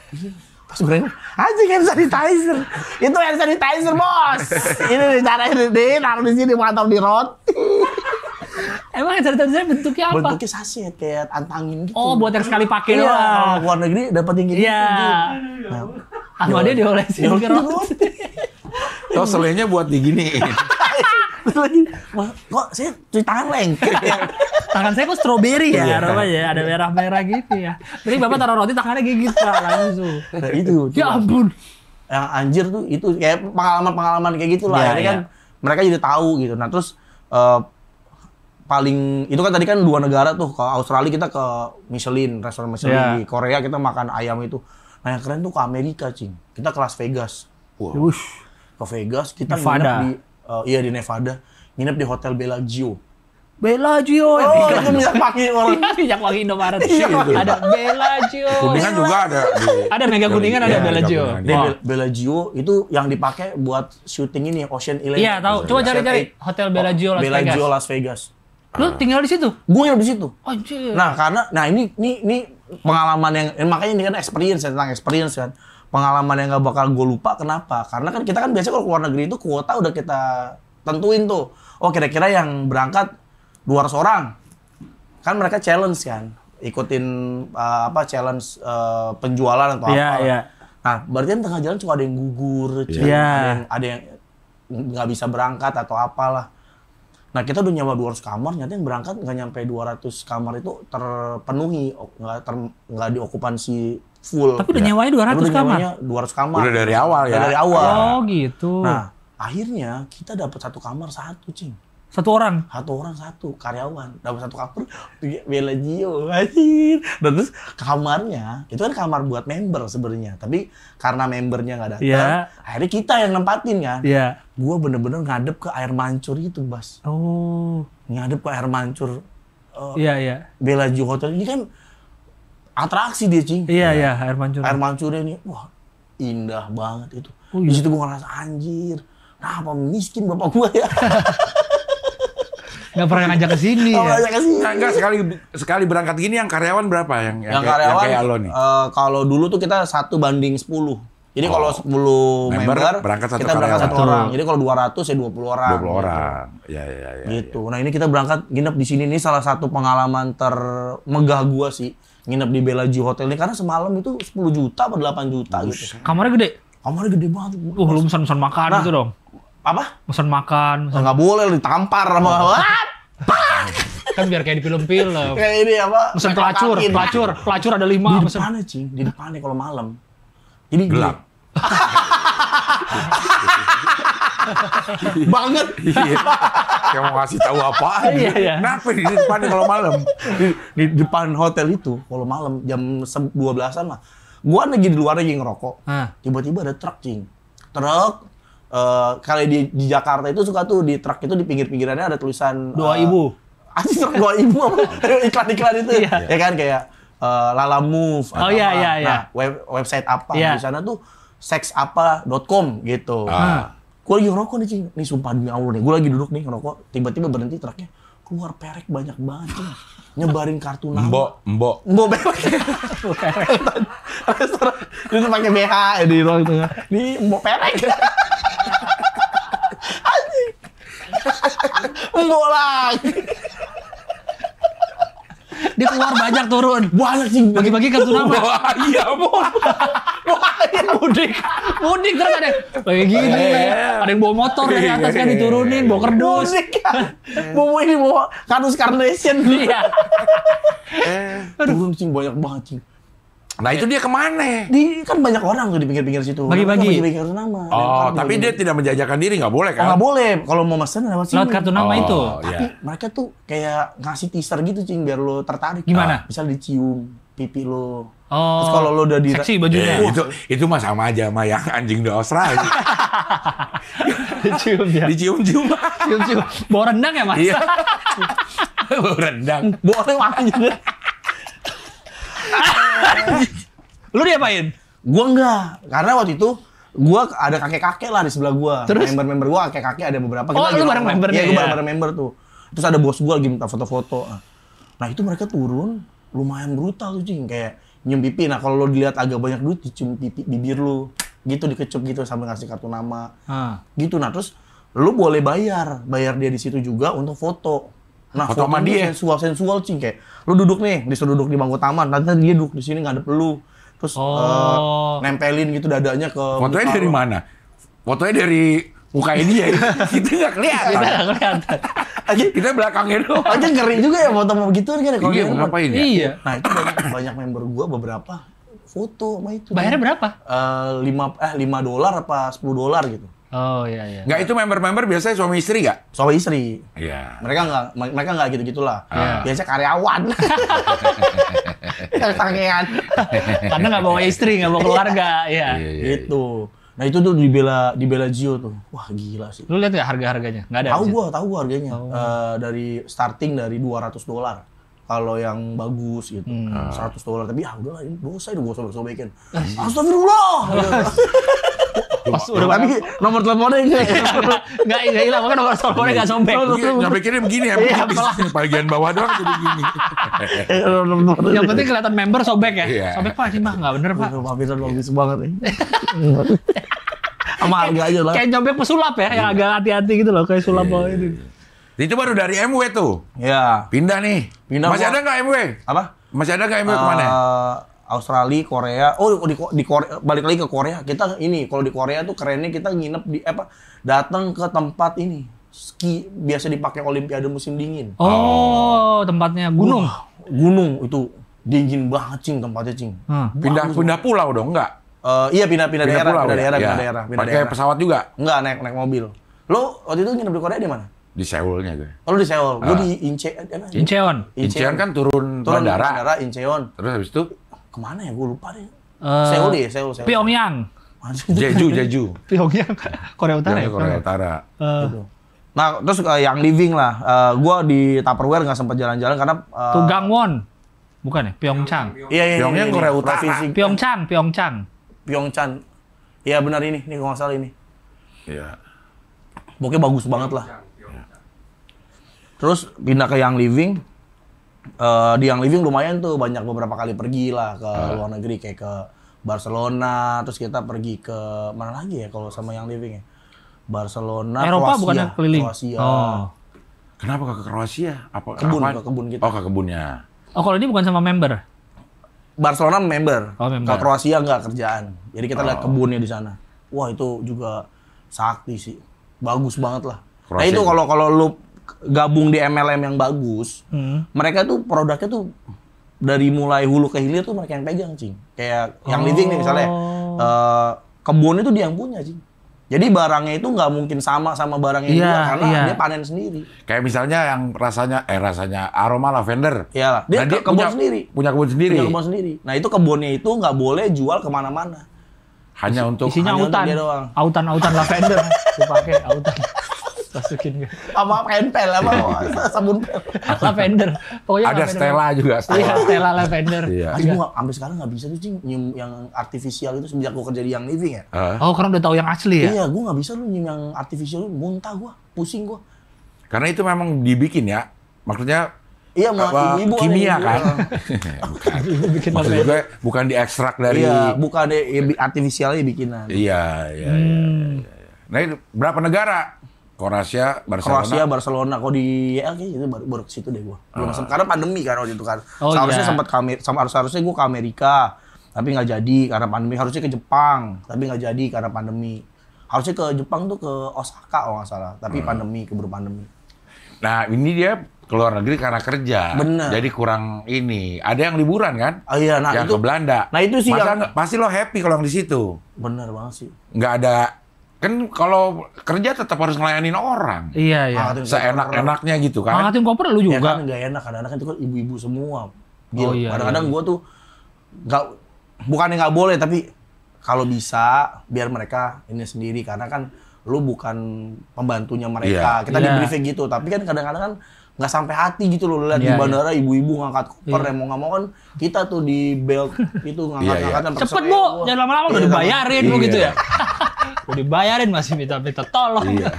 Pas gue nengok, anjing hand sanitizer. Itu hand sanitizer, Bos. Ini nih caranya nih, taruh di sini, bukan taruh di roti. Emang hand sanitizer bentuknya apa? Bentuknya saset, kayak antangin gitu. Oh, buat yang sekali pakai Iya, doang. kalau luar negeri dapat yang gitu. Iya. Sama dia diolesin ke roti. Terus selainya buat diginiin. Terus lagi, kok saya cuci tangan lengket ya? Tangan saya kok stroberi ya aromanya, ada merah-merah gitu ya. Jadi Bapak taruh roti tangannya gitu langsung. Nah, itu. Ya ampun. Yang anjir tuh itu kayak pengalaman-pengalaman kayak gitu lah. Jadi kan mereka jadi tahu gitu. Nah, terus paling itu kan tadi kan 2 negara tuh. Ke Australia kita ke Michelin, restoran Michelin. Di Korea kita makan ayam itu. Nah, yang keren tuh ke Amerika, Cing. Kita ke Las Vegas. Wow. Ke Vegas kita Nevada. nginep di di Nevada. Nginep di Hotel Bellagio. Bellagio. Itu minyak pakai orang. Minyak wangi Indomaret. Iya, Ada Bellagio. Kuningan juga ada. Ada Mega Kuningan, ada Bellagio. Bellagio itu yang dipakai buat syuting ini Ocean Eleven. Iya, tahu. Coba cari-cari Hotel Bellagio Las Vegas. Bellagio Las Vegas. Lu tinggal di situ? Gue nginep di situ. Anjir. Nah, karena ini pengalaman yang makanya ini kan experience tentang experience kan. Pengalaman yang gak bakal gue lupa. Kenapa? Karena kan kita kan biasanya kalau keluar negeri itu kuota udah kita tentuin tuh. Oh, kira-kira yang berangkat 200 orang. Kan mereka challenge kan. Ikutin challenge penjualan atau apa. Iya. Nah, berarti kan tengah jalan cuma ada yang gugur, ada yang nggak bisa berangkat atau apalah. Nah, kita udah nyewa 200 kamar, nyata yang berangkat nggak nyampe 200 kamar itu terpenuhi, nggak diokupansi full. Tapi udah nyewanya 200 kamar? 200 kamar. Udah dari awal ya? Udah dari awal. Oh gitu. Nah, akhirnya kita dapat 1 kamar 1, Cing. 1 orang? 1 orang 1, karyawan. Dapat 1 kamar, Bellagio, anjir. Dan terus kamarnya, itu kan kamar buat member sebenarnya. Tapi karena membernya nggak datang, akhirnya kita yang nempatin kan. Iya. Gua bener-bener ngadep ke air mancur itu, Bas. Oh. Ngadep ke air mancur. Iya. Bellagio Hotel ini kan atraksi dia, Cing. Iya, air mancur. Air mancurnya ini, wah, indah banget itu. Oh, iya. Di situ gua ngerasa anjir. Kenapa miskin bapak gua ya? Nggak pernah ngajak ke sini ya? Enggak, sekali berangkat gini yang karyawan berapa? Yang karyawan, kayak lo nih? Kalau dulu tuh kita 1:10. Jadi kalau 10 member berangkat kita berangkat 1 orang. Jadi kalau 200 ya 20 orang. 20 orang. Ya. Gitu. Nah, ini kita berangkat nginep di sini, ini salah satu pengalaman termegah gua sih. Nginep di Bellagio Hotel ini karena semalam itu 10 juta atau 8 juta gitu. Kamarnya gede? Kamarnya gede banget. Lu pesan makan gitu dong? Apa? Pesan makan. Nggak boleh ditampar sama Kan biar kayak di film-film. Kayak ini apa? Mesen pelacur ada 5. Di depannya, Cing. Di depannya kalau malam. Jadi Gelap. Banget. Iya. Kayak mau ngasih tahu apaan. Iya. Kenapa di depan kalau malam? Di depan hotel itu kalau malam jam 12-an lah. Gua lagi di luar lagi ngerokok. Tiba-tiba ada truk, Cing. Truk kalau di Jakarta itu suka tuh di truk itu di pinggir-pinggirannya ada tulisan Doa Ibu. Asli truk Doa Ibu apa? Iklan-iklan itu. Ya kan kayak Lala Move atau iya. website apa di sana tuh sexapa.com gitu. Gue lagi ngerokok nih, Cing. Nih sumpah demi Allah nih. Gue lagi duduk nih ngerokok, tiba-tiba berhenti truknya. Keluar perek banyak banget, Cing. Nyebarin kartu nama. Mbok perek. Restoran. Itu pakai BH di ruang tengah. Nih mbok perek. Anjing. Mbok lagi. Dia keluar banyak turun. Banyak, Cing. Bagi-bagi kartu nama. Wah, iya, Mudik terus ada kayak gini. Ada yang bawa motor dari atas kan diturunin, bawa kerdus. Mudik kan. Bawa kardus carnation. Iya. Turun, Cing, banyak banget, Cing. Nah itu dia kemana? Kan banyak orang tuh di pinggir-pinggir situ. Bagi-bagi kartu nama. Oh, tapi dia tidak menjajakan diri, nggak boleh kan? Nggak boleh. Kalau mau mesen lewat sini. Lewat kartu nama itu. Tapi mereka tuh kayak ngasih teaser gitu, Cing, biar lo tertarik. Gimana? Misal dicium pipi lo. Oh. Terus kalau lo udah seksi bajunya. Itu mah sama aja sama yang anjing di Australia. Dicium ya. Dicium-cium. Cium-cium. Bawa rendang ya, Mas? Iya. Rendang. Boleh makan juga. Lu diapain? Gua enggak. Karena waktu itu gua ada kakek-kakek lah di sebelah gua. Terus? Member-member gua kakek-kakek ada beberapa. Oh, lu bareng member nih? Iya, gua bareng member tuh. Terus ada bos gua lagi minta foto-foto. Nah, itu mereka turun lumayan brutal tuh, Cing. Kayak nyium pipi. Nah, kalau lo dilihat agak banyak duit, dicium pipi bibir lu. Gitu dikecup gitu sambil ngasih kartu nama. Gitu. Nah, terus lu boleh bayar dia di situ juga untuk foto. Nah, foto sama dia sensual, Cing. Kayak lu duduk nih, disuruh duduk di bangku taman, nanti dia duduk di sini ngadep lu. Terus nempelin gitu dadanya ke fotonya dari mana? Fotonya dari muka ini ya. Kita nggak kelihatan. Kita belakangnya doang. Aja ngeri juga ya foto mau begitu kan kalau iya, mau ngapain ya? Iya. Nah, itu banyak member gua beberapa foto sama itu. Bayarnya berapa? $5 apa $10 gitu. Oh iya. Nggak, itu member-member biasanya suami istri nggak? Suami istri. Iya. Mereka nggak gitu-gitulah. Biasanya karyawan. Yang tangean. Karena nggak bawa istri, nggak bawa keluarga. Iya. Gitu. Nah, itu tuh dibela Gio tuh. Wah, gila sih. Lu lihat nggak harga-harganya? Nggak ada. Tahu gua harganya. Dari starting dari $200. Kalau yang bagus gitu. $100. Tapi ya udahlah, ini dosa itu gua sobekin. Astagfirullah. Tapi nomor teleponnya nggak hilang, makanya nomor teleponnya nggak sobek. Nyobekinnya begini ya, bagian bawah doang jadi begini. Yang penting kelihatan member sobek ya. Sobek Pak sih, Mbak, nggak bener Pak. Pak Peter bagus banget ya. Sama harga aja lah. Kayak nyobek pesulap ya, yang agak hati-hati gitu loh, kayak sulap bawah itu. Itu baru dari MW tuh. Iya. Pindah nih. Masih ada nggak MW? Apa? Masih ada nggak MW kemana? Australia, Korea. Oh, di Korea, balik lagi ke Korea. Kita ini kalau di Korea tuh kerennya kita nginep di datang ke tempat ini. Ski biasa dipakai Olimpiade musim dingin. Oh, tempatnya gunung. Gunung itu dingin banget, Cing, tempatnya, Cing. Pindah pulau dong, enggak? Iya, pindah daerah. Pakai pesawat juga? Enggak, naik mobil. Lo waktu itu nginep di Korea di mana? Di Seoulnya gue. Oh, lu di Seoul. Gue di Incheon. Incheon kan turun bandara. Incheon. Terus habis itu kemana ya? Gue lupa deh. Seoul. Pyongyang. Jeju. Pyongyang. Korea Utara ya? Korea Utara. Gitu. Nah, terus yang living lah. Gue di Tupperware nggak sempat jalan-jalan karena... Tuh Gangwon. Bukan ya? Pyeongchang. Iya. Pyongyang Korea Utara. Pyeongchang. Iya benar ini kalau nggak salah ini. Iya. Pokoknya bagus banget lah. Terus pindah ke yang living. Di yang living lumayan tuh, banyak beberapa kali pergi lah ke luar negeri, kayak ke Barcelona, terus kita pergi ke mana lagi ya kalau sama yang living ya? Barcelona, Eropa Kroasia, bukan keliling. Kroasia. Oh. Kenapa ke Kroasia? Ke kebun kita. Oh, ke kebunnya. Oh, kalau ini bukan sama member. Barcelona member. Member. Ke Kroasia nggak kerjaan. Jadi kita lihat kebunnya di sana. Wah, itu juga sakti sih. Bagus banget lah. Kroasia. Nah, itu kalau lu gabung di MLM yang bagus, mereka tuh produknya tuh dari mulai hulu ke hilir tuh mereka yang pegang, Cing. Kayak yang living nih misalnya, kebun itu dia yang punya, Cing. Jadi barangnya itu nggak mungkin sama barangnya dia karena dia panen sendiri. Kayak misalnya yang rasanya aroma lavender. Iyalah, dia kebun sendiri. Punya kebun sendiri. Punya kebun sendiri. Nah itu kebunnya itu nggak boleh jual kemana-mana. Hanya untuk isinya autan lavender. Gue pakai autan. Masukin gue. Sama penpel, sama sabun pel. Lavender. Pokoknya ada lavender. Stella juga. Iya, Stella lavender. Iya. Tapi gua sampai sekarang nggak bisa tuh, Cing, nyium yang artifisial itu semenjak gua kerja di Yang Living ya. Oh, karena udah tahu yang asli ya? Iya, gua nggak bisa lu nyium yang artifisial, muntah gua, pusing gua. Karena itu memang dibikin ya. Maksudnya iya, ibu kimia kan. Bukan. Maksud gue bukan diekstrak dari. Iya, bukan artifisialnya bikinan. Iya. Nah, itu berapa negara? Kroasia, Barcelona. Kok di ya itu baru ke situ deh gua. Belum karena pandemi kan waktu itu kan. Seharusnya sempat harusnya gua ke Amerika, tapi nggak jadi karena pandemi. Harusnya ke Jepang, tapi nggak jadi karena pandemi. Harusnya ke Jepang tuh ke Osaka kalau nggak salah, tapi keburu pandemi. Nah, ini dia keluar negeri karena kerja. Bener. Jadi kurang ini. Ada yang liburan kan? Oh iya, nah yang itu ke Belanda. Nah itu sih pasti lo happy kalau yang di situ. Bener banget sih. Nggak ada. Kan kalau kerja tetap harus ngelayanin orang. Iya. Seenak-enaknya gitu kan. Ngangkatin koper lu juga. Ya kan nggak enak, kadang-kadang itu kan ibu-ibu semua. Gila. Iya, kadang-kadang gua tuh bukannya nggak boleh, tapi kalau bisa biar mereka ini sendiri karena kan lu bukan pembantunya mereka. Kita di briefing gitu, tapi kan kadang-kadang kan nggak sampai hati gitu loh lihat di bandara ibu-ibu ngangkat koper yang mau nggak mau kan kita tuh di belt itu ngangkat-ngangkatan. Cepet Bu, jangan lama-lama udah dibayarin lu gitu ya. Udah dibayarin masih minta tolong. Iya.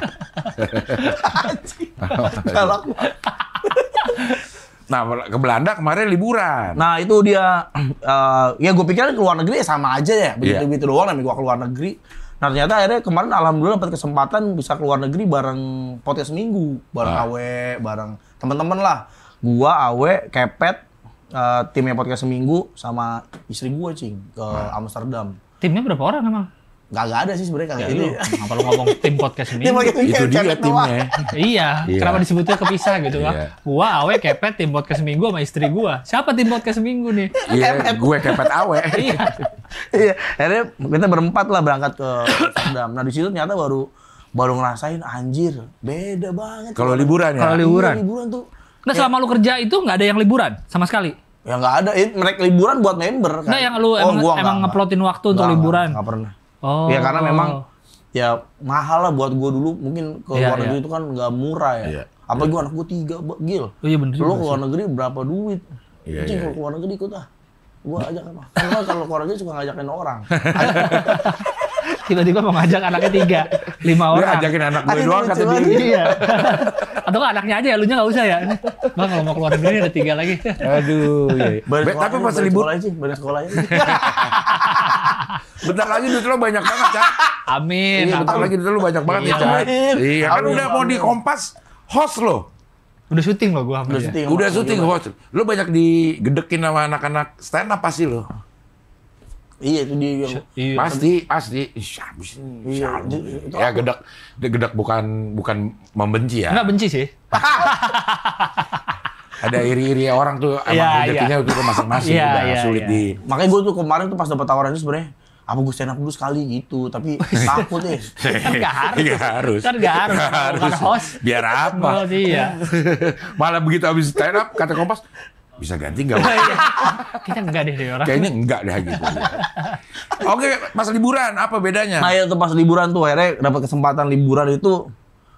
Nah, ke Belanda kemarin liburan. Nah, itu dia ya gue pikir ke luar negeri ya sama aja ya. Begitu doang namanya gue keluar negeri. Nah, ternyata akhirnya kemarin alhamdulillah dapat kesempatan bisa keluar negeri bareng podcast seminggu, bareng Awe, bareng teman-teman lah. Gua, Awe, Kepet, timnya podcast seminggu sama istri gua, Cing, ke Amsterdam. Timnya berapa orang emang? Gak ada sih sebenarnya kagak ini. Apa lu ngomong tim podcast ini? Itu dia timnya. Iya, kenapa disebutnya kepisah gitu kan? Gua, Awe, Kepet, tim podcast seminggu sama istri gua. Siapa tim podcast seminggu nih? Iya, gue Kepet, Awe. Iya, akhirnya kita berempat lah berangkat ke Amsterdam. Nah di situ ternyata baru ngerasain anjir, beda banget. Kalau liburan ya? Kalau liburan. Iya, liburan tuh. Nah selama lu kerja itu nggak ada yang liburan sama sekali? Ya nggak ada, mereka liburan buat member kan. Nah yang lu emang ngeplotin waktu untuk liburan? Nggak pernah. Oh. Ya karena memang ya mahal lah buat gue dulu, mungkin ke luar negeri itu kan nggak murah ya. Iya. Apalagi anak gue 3, Gil. Oh iya bener. Lu ke luar negeri berapa duit? Iya. Kalau ke luar negeri ikut ah. Gue ajak apa? Karena kalau ke luar negeri suka ngajakin orang. Tiba-tiba mau ngajak anaknya 3, 5 orang. Dia ajakin anak gue doang kata dia. Iya. Atau kan anaknya aja ya, elunya nggak usah ya. Bang kalau mau keluar negeri ada 3 lagi. Aduh. Iya. Tapi pas libur aja, beres sekolah aja. Bentar lagi duit lo banyak banget, Cak. Amin. Iya, bentar lagi duit lo banyak banget nih, Cak. Iya, kan udah mau di Kompas host lo. Udah syuting lo gua. Udah syuting host. Lo banyak digedekin sama anak-anak stand up pasti lo. Iya itu dia. Pasti. Habis ini. Ya gedek bukan membenci ya. Enggak benci sih. Ada iri-iri orang tuh emang rezekinya itu masing-masing udah sulit di. Makanya gue tuh kemarin tuh pas dapat tawaran itu sebenarnya apa gue stand up dulu sekali gitu, tapi takut ya. Kan nggak harus. Kan nggak harus. Host. Biar apa? Oh, iya. Malah begitu habis stand up kata Kompas bisa ganti nggak? Kayaknya enggak deh orang. Kayaknya enggak deh gitu. Oke, pas liburan apa bedanya? Nah itu pas liburan tuh akhirnya dapat kesempatan liburan itu.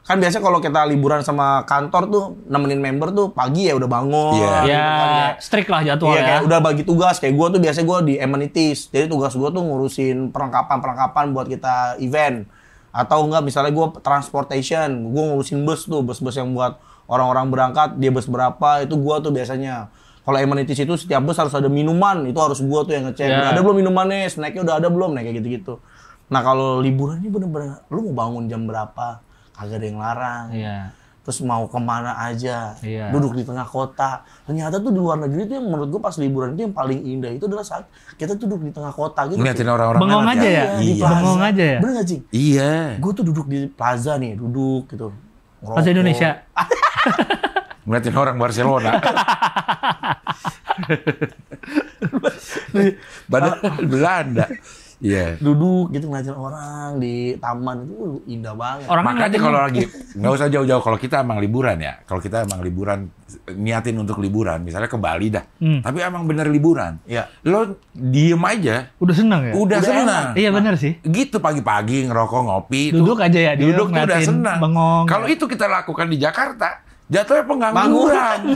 Kan biasanya kalau kita liburan sama kantor tuh nemenin member tuh pagi ya udah bangun. Iya, strict lah jadwal ya. Kayak udah bagi tugas. Kayak gue tuh biasanya gue di amenities. Jadi tugas gue tuh ngurusin perlengkapan buat kita event. Atau enggak misalnya gue transportation. Gue ngurusin bus tuh, bus-bus yang buat orang-orang berangkat. Dia bus berapa, itu gue tuh biasanya. Kalau amenities itu setiap bus harus ada minuman. Itu harus gue tuh yang ngecek. Udah ada belum minumannya, snacknya udah ada belum, nah kayak gitu-gitu. Nah kalau liburan ini bener-bener, lu mau bangun jam berapa? Kagak ada yang larang. Iya. Terus mau kemana aja. Iya. Duduk di tengah kota. Ternyata tuh di luar negeri tuh yang menurut gue pas liburan itu yang paling indah itu adalah saat kita duduk di tengah kota gitu. Ngeliatin orang-orang bengong aja ya? Iya. Bengong aja ya? Bener gak, Cing? Iya. Gue tuh duduk di plaza nih, duduk gitu. Plaza Indonesia? Ngeliatin orang Barcelona. Padahal Belanda. Iya. Duduk gitu ngeliatin orang di taman itu indah banget. Makanya kalau lagi nggak usah jauh-jauh, kalau kita emang liburan ya. Kalau kita emang liburan, niatin untuk liburan, misalnya ke Bali dah. Tapi emang bener liburan. Iya. Lo diem aja. Udah seneng ya? Udah senang. Iya bener sih. Gitu pagi-pagi ngerokok ngopi. Duduk aja ya. Duduk tuh udah senang. Bengong. Kalau itu kita lakukan di Jakarta, jatuhnya pengangguran.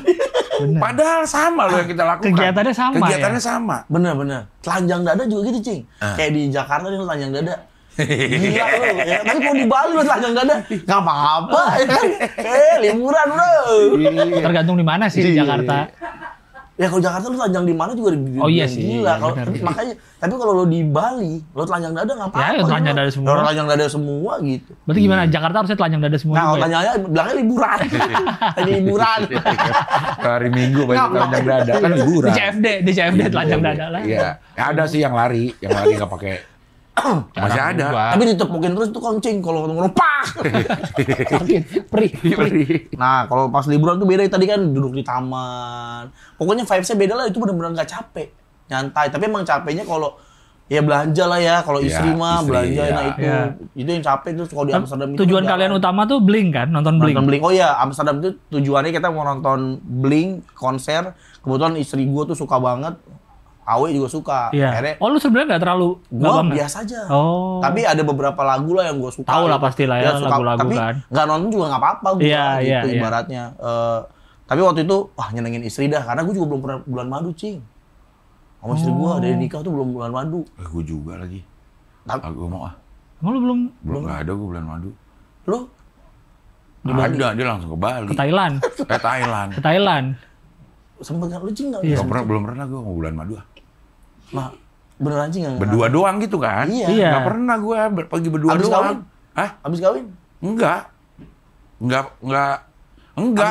Padahal sama loh yang kita lakukan. Kegiatannya sama. Bener-bener. Telanjang dada juga gitu, Cing. Kayak di Jakarta nih telanjang dada. Gila lu. Ya. Tapi kalau di Bali lu telanjang dada, nggak apa-apa. Ya kan? Liburan bro. Tergantung di mana sih di Jakarta. Ya kalau Jakarta lu telanjang di mana juga oh iya sih. Gila. Kalau makanya, tapi kalau lu di Bali, lu telanjang dada nggak apa-apa. Ya, telanjang dada semua. Telanjang dada semua gitu. Berarti gimana? Jakarta harusnya telanjang dada semua. Nah, telanjangnya bilangnya liburan. Lagi liburan. Hari Minggu banyak telanjang dada kan liburan. Di CFD telanjang dada lah. Iya. Ada sih yang lari nggak pakai. Masih ada. Tapi ditepukin terus tuh kucing kalau ketemu pak. Perih. Nah, kalau pas liburan tuh beda tadi kan duduk di taman. Pokoknya vibes-nya beda lah, itu benar-benar nggak capek. Nyantai, tapi emang capeknya kalau ya belanja lah ya, kalau istri mah belanja ya. Nah itu yang capek tuh kalau di Amsterdam itu. Tujuan kalian utama tuh Blink kan, nonton Blink. Oh iya, Amsterdam itu tujuannya kita mau nonton Blink konser. Kebetulan istri gua tuh suka banget. Awe juga suka. Iya. Akhirnya, lu sebenarnya nggak terlalu. Gua biasa aja. Oh. Tapi ada beberapa lagu lah yang gua suka. Tahu lah pastilah ya lagu-lagu tapi kan. Nggak nonton juga nggak apa-apa gua gitu ibaratnya. Tapi waktu itu nyenengin istri dah karena gua juga belum pernah bulan madu, Cing. Sama istri gua dari nikah tuh belum bulan madu. Gua juga lagi. Gua mau Emang lu belum? Nggak ada gua bulan madu. Lu? Ada, dia langsung ke Bali. Ke Thailand. Ke Thailand. Sempet kan lu, Cing, nggak? Iya, belum pernah gua mau bulan madu. Nah, beneran, Cing, nggak? Berdua doang gitu kan? Iya. Nggak pernah gua pergi berdua doang. Kawin? Hah? Abis kawin? Enggak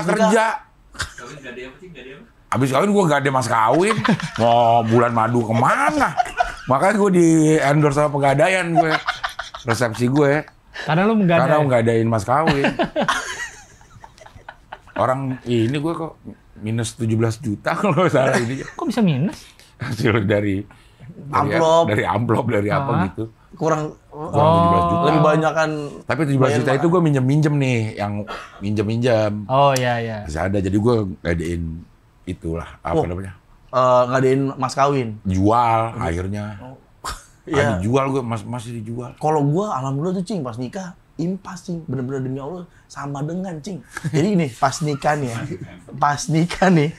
kerja. Kawin nggak ada apa sih? Nggak ada apa? Abis kawin gue gak ada mas kawin. Mau bulan madu kemana? Makanya gue di endorse sama Pegadaian gue. Resepsi gue. Karena lu nggadain mas kawin. Orang ini gue kok minus 17 juta kalau salah ini. Kok bisa minus? Hasil dari amplop. Dari amplop, dari apa gitu. Kurang 17 juta. Lebih banyak kan. Tapi 17 juta itu gue minjem nih. Yang minjem. Oh iya. Bisa ada, jadi gue ngadain itulah, apa namanya? Ngadain mas kawin. Jual akhirnya. Iya. Dijual gue, masih dijual. Kalau gue alhamdulillah tuh, Cing, pas nikah impas, Cing, bener-bener demi Allah sama dengan, Cing. Jadi ini pas nikah nih,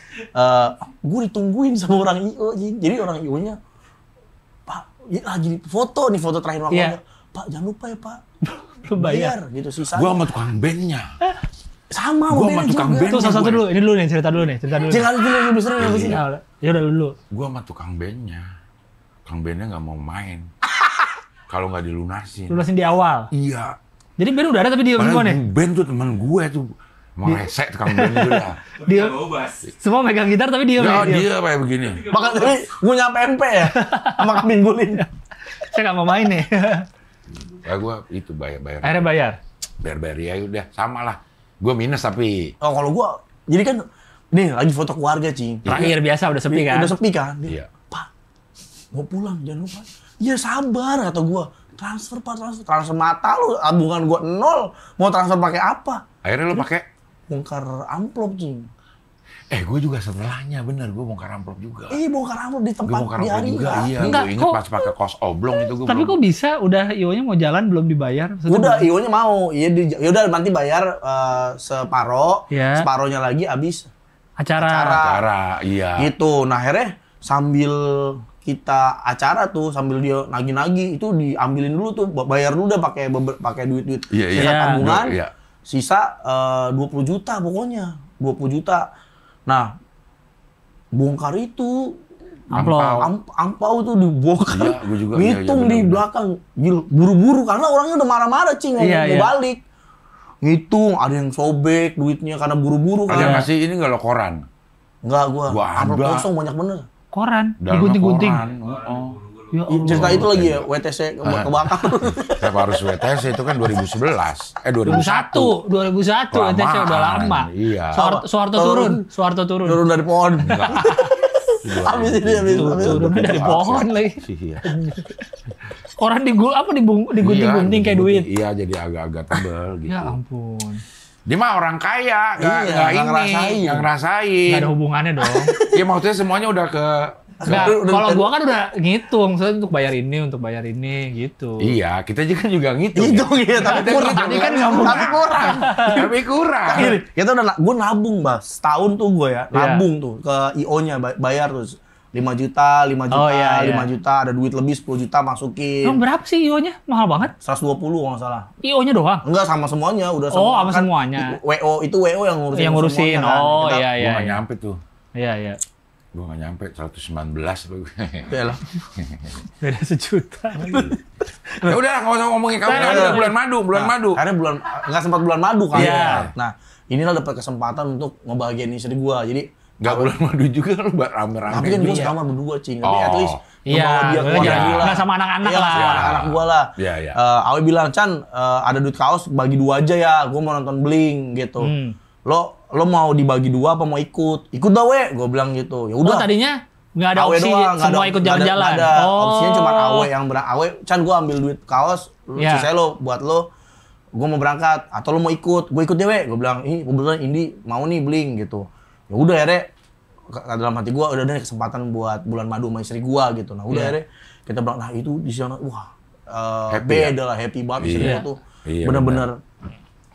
gue ditungguin sama orang IO, Cing. Jadi orang IO-nya, Pak, lagi foto terakhir waktunya. Pak, jangan lupa ya Pak, belum bayar gitu sisanya. Gue sama tukang bandnya. Sama sama tukang band. Tuh satu dulu, ini dulu nih cerita dulu. Jangan dulu lebih seru dari sini. Ya udah dulu. Gue sama tukang bandnya. Tukang bandnya nggak mau main. Kalau nggak dilunasin. Lunasin di awal. Iya. Jadi band udah ada tapi dia semua nih. Band tuh teman gue tuh. Mau resek tukang band itu dah. Dia semua megang gitar tapi dia dia kayak begini. Bahkan tadi gue nyampe MP ya sama kambing guling. Saya nggak mau main nih. Ya gue itu bayar. Akhirnya bayar. Bayar ya udah sama lah. Gue minus tapi. Oh kalau gue, jadi kan nih lagi foto keluarga, Cing. Terakhir biasa udah sepi kan? Udah sepi kan? Iya. Pak, mau pulang jangan lupa. Iya sabar kata gue. Transfer mata lu, tabungan gue 0. Mau transfer pakai apa? Akhirnya lu pakai? Bongkar amplop, Cing. Gue juga setelahnya bener, gue bongkar amplop juga. Bongkar amplop di tempat di hari juga, iya. Gue inget pas pakai kos oblong itu gue. Tapi kok bisa? Udah IO-nya mau jalan belum dibayar? Udah IO-nya mau, udah nanti bayar separoh, separohnya lagi abis acara. Iya. Gitu. Nah akhirnya sambil kita acara tuh, sambil dia nagih-nagih itu diambilin dulu tuh, bayar dulu udah pakai duit sisa tabungan, sisa 20 juta pokoknya, 20 juta. Nah, bongkar itu ampau tuh dibongkar. Iya, gue juga. Ngitung di belakang, buru-buru karena orangnya udah marah-marah, Cing, mau balik. Ngitung, ada yang sobek duitnya karena buru-buru kan. Ada ngasih ini nggak lo koran? Nggak, gua amplop kosong banyak bener. Koran, digunting-gunting. Ya, cerita itu lagi ya, WTC kebakar. Kenapa harus WTC? Itu kan 2011. 2001 WTC udah lama. Iya. Soeharto turun. Turun dari pohon. Habis turun dari pohon lagi. Iya. Orang digunting-gunting kayak duit. Iya, jadi agak-agak tebel gitu. Ya ampun. Dia mah orang kaya, nggak ngerasain. Nggak ada hubungannya dong. Iya, maksudnya semuanya udah ke... Kalau gua kan udah ngitung, maksudnya untuk bayar ini gitu. Iya, kita juga ngitung. Iya, tapi kurang. Jadi kan nggak mungkin. Tapi kurang. Kita gue nabung, Bas. Setahun tuh gue ya, nabung tuh ke IO-nya, bayar tuh 5 juta, 5 juta, ada duit lebih 10 juta masukin. Emang berapa sih IO-nya? Mahal banget. 120 kalau nggak salah. IO-nya doang? Enggak, sama semuanya. Udah sama semuanya. WO yang ngurusin. Yang ngurusin. Semuanya, oh kan. iya. Gue nggak nyampe tuh. Iya. Gue nggak nyampe 119 loh. Iyalah. Beda sejuta. Ya udah, nggak usah ngomongin kamu. Bulan madu. Karena nggak sempat bulan madu kan. Iya. Nah, inilah dapat kesempatan untuk ngebahagiain istri gue. Jadi nggak bulan madu juga lu rame-rame. Tapi kan gue sekamar berdua, Cing. Tapi at least ngebawa dia keluar lagi lah. Nggak sama anak-anak lah. Iya, sama anak-anak gue lah. Iya. Awe bilang, Chan, ada duit kaos bagi 2 aja ya. Gue mau nonton Blink gitu. Lo mau dibagi 2 apa mau ikut? Ikut dah we, gue bilang gitu. Ya udah. Tadinya nggak ada Awe opsi doang, semua ikut jalan-jalan. Ada opsinya cuma Awe yang Awe, Chan gue ambil duit kaos, sisanya lo buat lo. Gue mau berangkat atau lo mau ikut? Gue ikut deh we. Gue bilang, kebetulan Indi mau nih Blink gitu. Ya udah ya, dalam hati gue udah ada kesempatan buat bulan madu sama istri gue gitu. Nah udah ya kita bilang, nah itu di sana wah beda lah, happy banget istri gue tuh. Bener-bener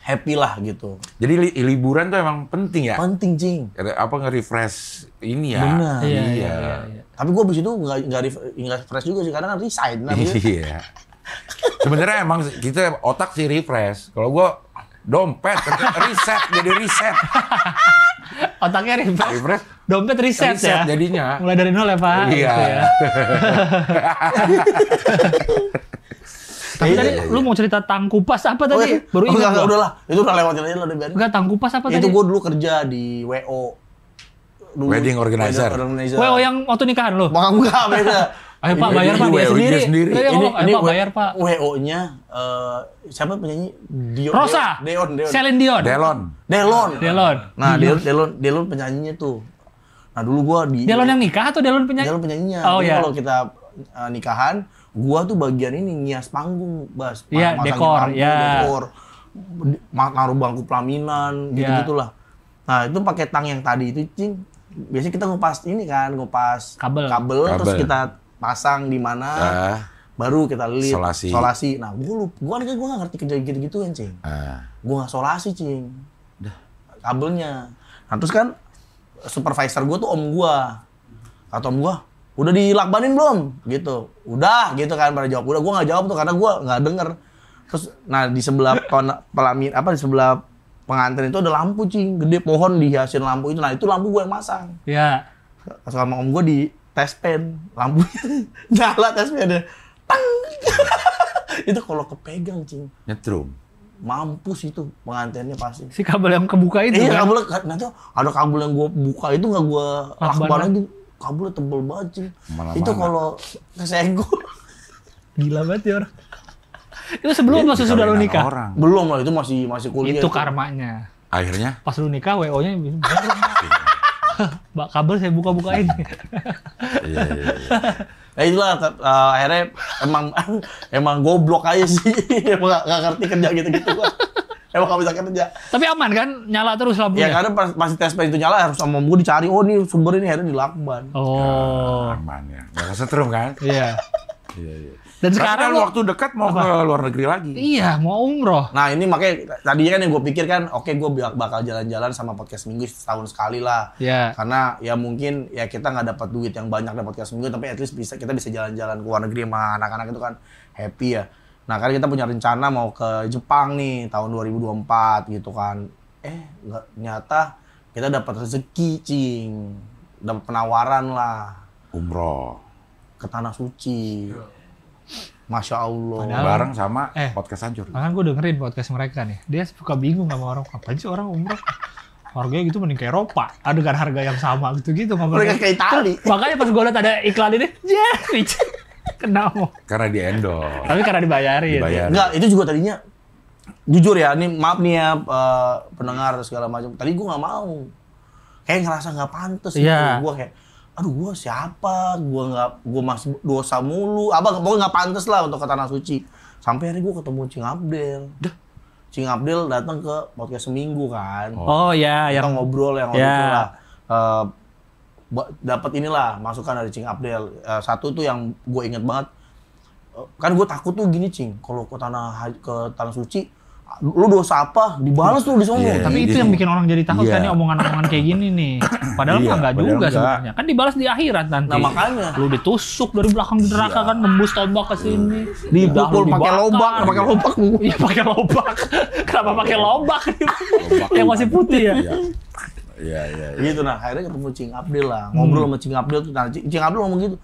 happy lah gitu. Jadi liburan tuh emang penting ya? Penting, Cing. Apa nge-refresh ini ya? Bener. Iya. Tapi gue abis itu nggak refresh juga sih, karena resign. Iya. Sebenarnya emang kita otak sih refresh. Kalau gue dompet, jadi reset. Otaknya refresh. Dompet reset ya? Jadinya. Mulai dari nol ya, Pak? Iya. Gitu ya. Tapi tadi lu mau cerita Tangkupas apa tadi? Baru ingat gua. Udahlah, itu udah lewatin aja lo deh. Enggak, Tangkupas apa tadi? Itu gua dulu kerja di WO. Wedding organizer. WO yang waktu nikahan lu? Enggak, beda. Ayo Pak, bayar Pak, dia sendiri. Ayo Pak, bayar Pak. WO-nya siapa penyanyi? Rosa. Celine Dion. Delon. Nah, Delon penyanyinya tuh. Nah, dulu gua di Delon yang nikah atau Delon penyanyi? Delon penyanyinya. Oh iya. Kalau kita nikahan, gua tuh bagian ini ngias panggung, Bas. Iya, dekor. Naruh bangku pelaminan, gitu-gitulah. Nah, itu pakai tang yang tadi itu, Cing. Biasanya kita ngupas ini kan, kabel. Terus kita pasang di mana, baru kita lilit solasi. Nah, gua nggak ngerti kerja gitu-gitu kan, Cing. Gua nggak solasi, Cing. Kabelnya. Nah, terus kan supervisor gua tuh om gua. Kata om gua, udah dilakbanin belum? Gitu. Udah, gitu kan pada jawab. Udah, gua nggak jawab tuh karena gua nggak denger. Terus, nah di sebelah di sebelah pengantin itu ada lampu, Cing. Gede, pohon dihiasin lampu itu. Nah, itu lampu gua yang masang. Iya. Sama om gua di tes pen, lampunya nyala tes pennya. Tang. Itu kalau kepegang, Cing. Nyetrum. Mampus itu pengantinnya pasti. Si kabel yang kebuka itu kan? Kabel, nanti ada kabel yang gua buka itu nggak gua lakban itu. Kabelnya tebel banget, Cing. Itu kalau kesenggol. Gila banget ya orang. Itu sebelum atau sesudah lu nikah? Belum lah, itu masih kuliah. Itu karmanya. Akhirnya? Pas lu nikah, WO-nya Mbak, kabel saya buka-bukain. Iya. Ya itulah, akhirnya emang goblok aja sih. Emang nggak ngerti kerja gitu-gitu. Emang nggak bisa kerja. Tapi aman kan? Nyala terus lampunya? Ya karena pas tes pen itu nyala, harus sama gue dicari, oh nih sumber ini akhirnya dilakban. Oh. Aman ya. Nggak kesetrum kan? Iya. Iya. Dan sekarang waktu dekat mau ke luar negeri lagi. Iya, mau umroh. Nah ini makanya tadinya kan yang gue pikir kan, oke gue bakal jalan-jalan sama podcast minggu setahun sekali lah. Iya. Karena ya mungkin ya kita nggak dapat duit yang banyak dari podcast minggu, tapi at least kita bisa jalan-jalan ke luar negeri sama anak-anak itu kan happy ya. Nah kan kita punya rencana mau ke Jepang nih tahun 2024 gitu kan. Nggak, nyata kita dapat rezeki, Cing. Dapat penawaran lah. Umroh. Ke Tanah Suci. Masya Allah. Padahal, bareng sama podcast hancur. Makanya gue dengerin podcast mereka nih. Dia suka bingung sama orang. Apaan sih orang umroh? Harganya gitu mending ke Eropa. Dengan harga yang sama gitu-gitu. Mereka ke Itali. Makanya pas gue liat ada iklan ini. Kenapa? Karena di endorse. Tapi karena dibayarin. Enggak, itu juga tadinya jujur ya, ini maaf nih ya pendengar segala macam. Tadi gue nggak mau. Kayak ngerasa nggak pantas gitu. Gue kayak, aduh gue siapa? Gue masih dosa mulu. Pokoknya nggak pantas lah untuk ke Tanah Suci. Sampai hari gue ketemu Cing Abdel. Cing Abdel datang ke podcast seminggu kan. Oh ya, kita ngobrol yang waktu itu lah. Dapat inilah masukan dari Cing Abdel. Satu tuh yang gue inget banget. Kan gue takut tuh gini Cing, kalau ke Tanah Suci, lu dosa apa? Dibalas tuh di sono. Tapi itu yang bikin orang jadi takut kan nih, omongan-omongan kayak gini nih. Padahal enggak juga sebenarnya. Kan dibalas di akhirat nanti. Nah makanya. Lu ditusuk dari belakang di neraka kan, nembus tombak ke sini. Dipukul pakai lobak. Iya pakai lobak. Kenapa pakai lobak? Yang masih putih ya. Iya. Gitu nah, akhirnya ketemu Cing Abdel lah. Ngobrol sama Cing Abdel tuh. Nah, Cing Abdel ngomong gitu.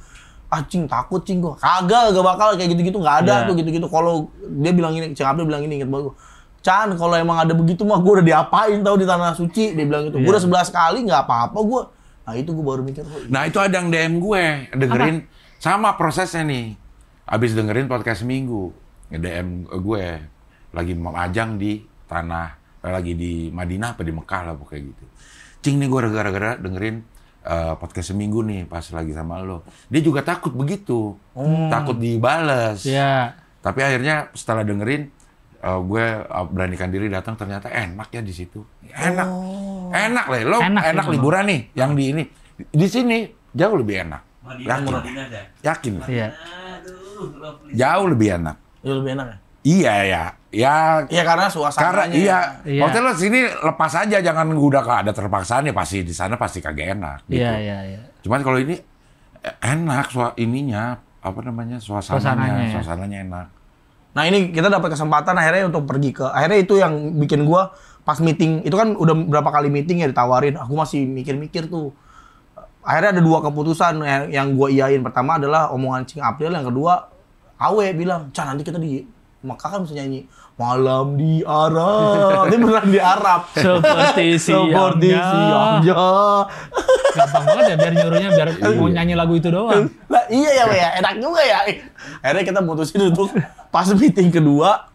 Cing takut Cing gua. Kagak bakal kayak gitu-gitu, enggak ada tuh gitu-gitu. Kalau dia bilang ini, Cing Abdel bilang ini, inget banget gua. Chan, kalau emang ada begitu mah gua udah diapain tau di Tanah Suci, dia bilang gitu. Gua udah 11 kali enggak apa-apa gua. Nah, itu gua baru mikir. Nah, itu ada yang DM gue, dengerin sama prosesnya nih. Abis dengerin podcast seminggu, nge-DM gue lagi majang di lagi di Madinah apa di Mekah lah pokoknya gitu. Cing nih gue gara-gara dengerin podcast seminggu nih pas lagi sama lo. Dia juga takut begitu, takut dibales. Iya. Tapi akhirnya setelah dengerin, gue beranikan diri datang, ternyata enak ya di situ. Enak lah, lo enak liburan nih, yang di ini. Di sini jauh lebih enak. Yakin lah. Iya. Jauh lebih enak. Jauh lebih enak ya? Iya ya. Iya karena suasananya. Iya. Hotel lo sini lepas aja, jangan udah ada terpaksaan ya, pasti di sana pasti kagak enak. Gitu. Iya. Cuman kalau ini enak, suasananya enak. Nah ini kita dapat kesempatan akhirnya untuk pergi akhirnya itu yang bikin gua pas meeting, itu kan udah berapa kali meeting ya ditawarin, aku masih mikir-mikir tuh. Akhirnya ada 2 keputusan yang gua iyain. Pertama adalah omongan Cing Abdel, yang kedua Awe bilang, Chan nanti kita di Mekah kan bisa nyanyi Malam di Arab. Ini beneran di Arab. Seperti siangnya. Gampang banget ya biar nyuruhnya biar mau nyanyi lagu itu doang. Nah, iya ya, enak juga ya. Akhirnya kita putusin untuk pas meeting kedua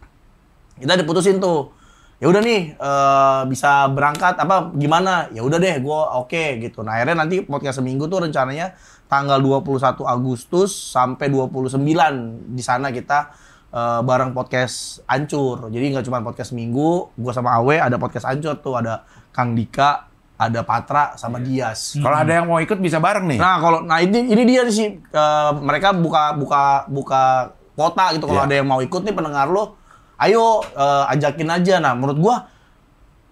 kita diputusin tuh. Ya udah nih bisa berangkat apa gimana? Ya udah deh, gua oke gitu. Nah, akhirnya nanti podcast seminggu tuh rencananya tanggal 21 Agustus sampai 29 di sana kita bareng podcast Ancur. Jadi nggak cuma podcast Minggu, gua sama Awe ada podcast Ancur tuh, ada Kang Dika, ada Patra sama Dias. Kalau ada yang mau ikut bisa bareng nih. Nah, ini dia sih mereka buka kuota gitu kalau ada yang mau ikut nih pendengar lo. Ayo ajakin aja. Nah, menurut gua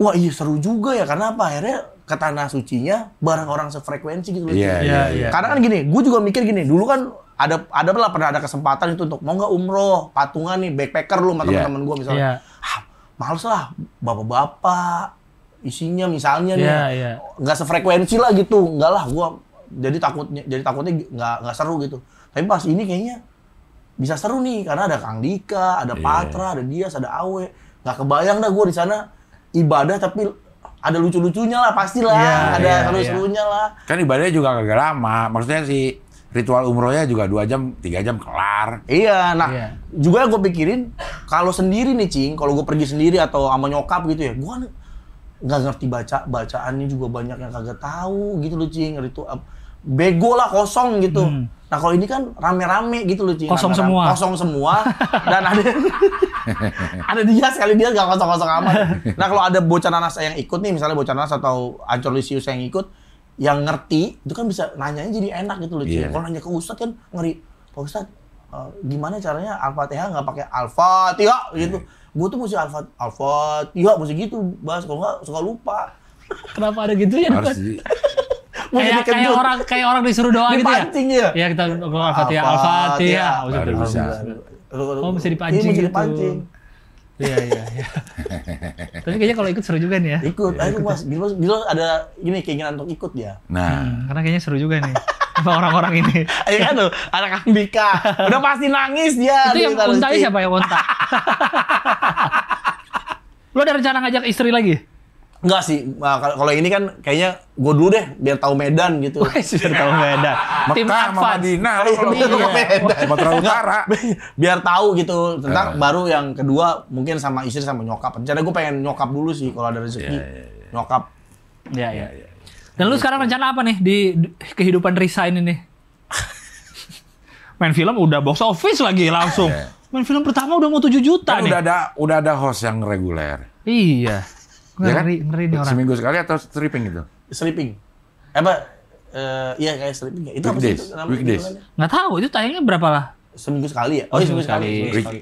wah iya seru juga ya, karena apa? Akhirnya ke Tanah Sucinya bareng orang sefrekuensi gitu loh. Iya. Karena kan gini, gua juga mikir gini, dulu kan pernah ada kesempatan itu untuk mau nggak umroh patungan nih backpacker lu sama teman-teman gue misalnya, males lah bapak-bapak isinya misalnya nih nggak sefrekuensi lah gitu, nggak lah gue jadi takutnya nggak seru gitu. Tapi pas ini kayaknya bisa seru nih karena ada Kang Dika, ada Patra, ada Dias, ada Awe. Nggak kebayang dah gue di sana ibadah tapi ada lucu-lucunya lah pastilah, ada seru-serunya lah. Kan ibadahnya juga kagak lama, maksudnya sih. Ritual umrohnya juga 2 jam, 3 jam kelar. Iya, nah juga gue pikirin kalau sendiri nih Cing, kalau gue pergi sendiri atau sama nyokap gitu ya, gue kan nggak ngerti bacaannya juga banyak yang kagak tahu gitu loh Cing, ritual bego lah, kosong gitu. Nah kalau ini kan rame-rame gitu loh Cing. Kosong semua dan ada dia sekali dia nggak kosong-kosong amat. Nah kalau ada bocah nanas yang ikut nih, misalnya bocah nanas atau Ancur Lisius yang ikut, yang ngerti itu kan bisa nanyanya jadi enak gitu loh. Kalau nanya ke Ustadz kan ngeri, Pak Ustadz gimana caranya Al-Fatihah nggak pakai Al-Fatihah gitu. Gue tuh mesti Al-Fatihah mesti gitu bahas, kalau nggak suka lupa. Kenapa ada gitu ya? kayak orang disuruh doa gitu ya? Dipancing ya? Iya kita Al-Fatihah. Oh mesti dipancing gitu. Iya. Tapi kayaknya kalau ikut seru juga nih ya. Ikut, ayo Mas. Bila ada ini keinginan untuk ikut ya. Nah, karena kayaknya seru juga nih sama orang-orang ini. Ayo kan tuh, ada Kang Dika. Udah pasti nangis dia. Itu yang untanya siapa yang unta? Lu ada rencana ngajak istri lagi? Enggak sih, kalau ini kan kayaknya gue dulu deh biar tahu Medan gitu. Biar tahu Medan. Tim Mekah sama Advance. Madinah lu kalau Sumatera Utara. Biar tahu gitu tentang baru yang kedua mungkin sama istri sama nyokap. Rencana gue pengen nyokap dulu sih kalau ada rezeki. Nyokap. Iya. Dan lu sekarang rencana apa nih di kehidupan Risa ini nih? Main film udah box office lagi langsung. Main film pertama udah mau 7 juta Kan nih. udah ada host yang reguler. Iya. Ya kan? Ngeri nih orang. Seminggu sekali atau stripping gitu? Stripping. Iya kayak stripping. Itu apa sih Weekdays. itu namanya? Weekdays. Nggak tahu itu tayangnya berapa lah? Seminggu sekali ya? Oh, seminggu sekali. Weekdays.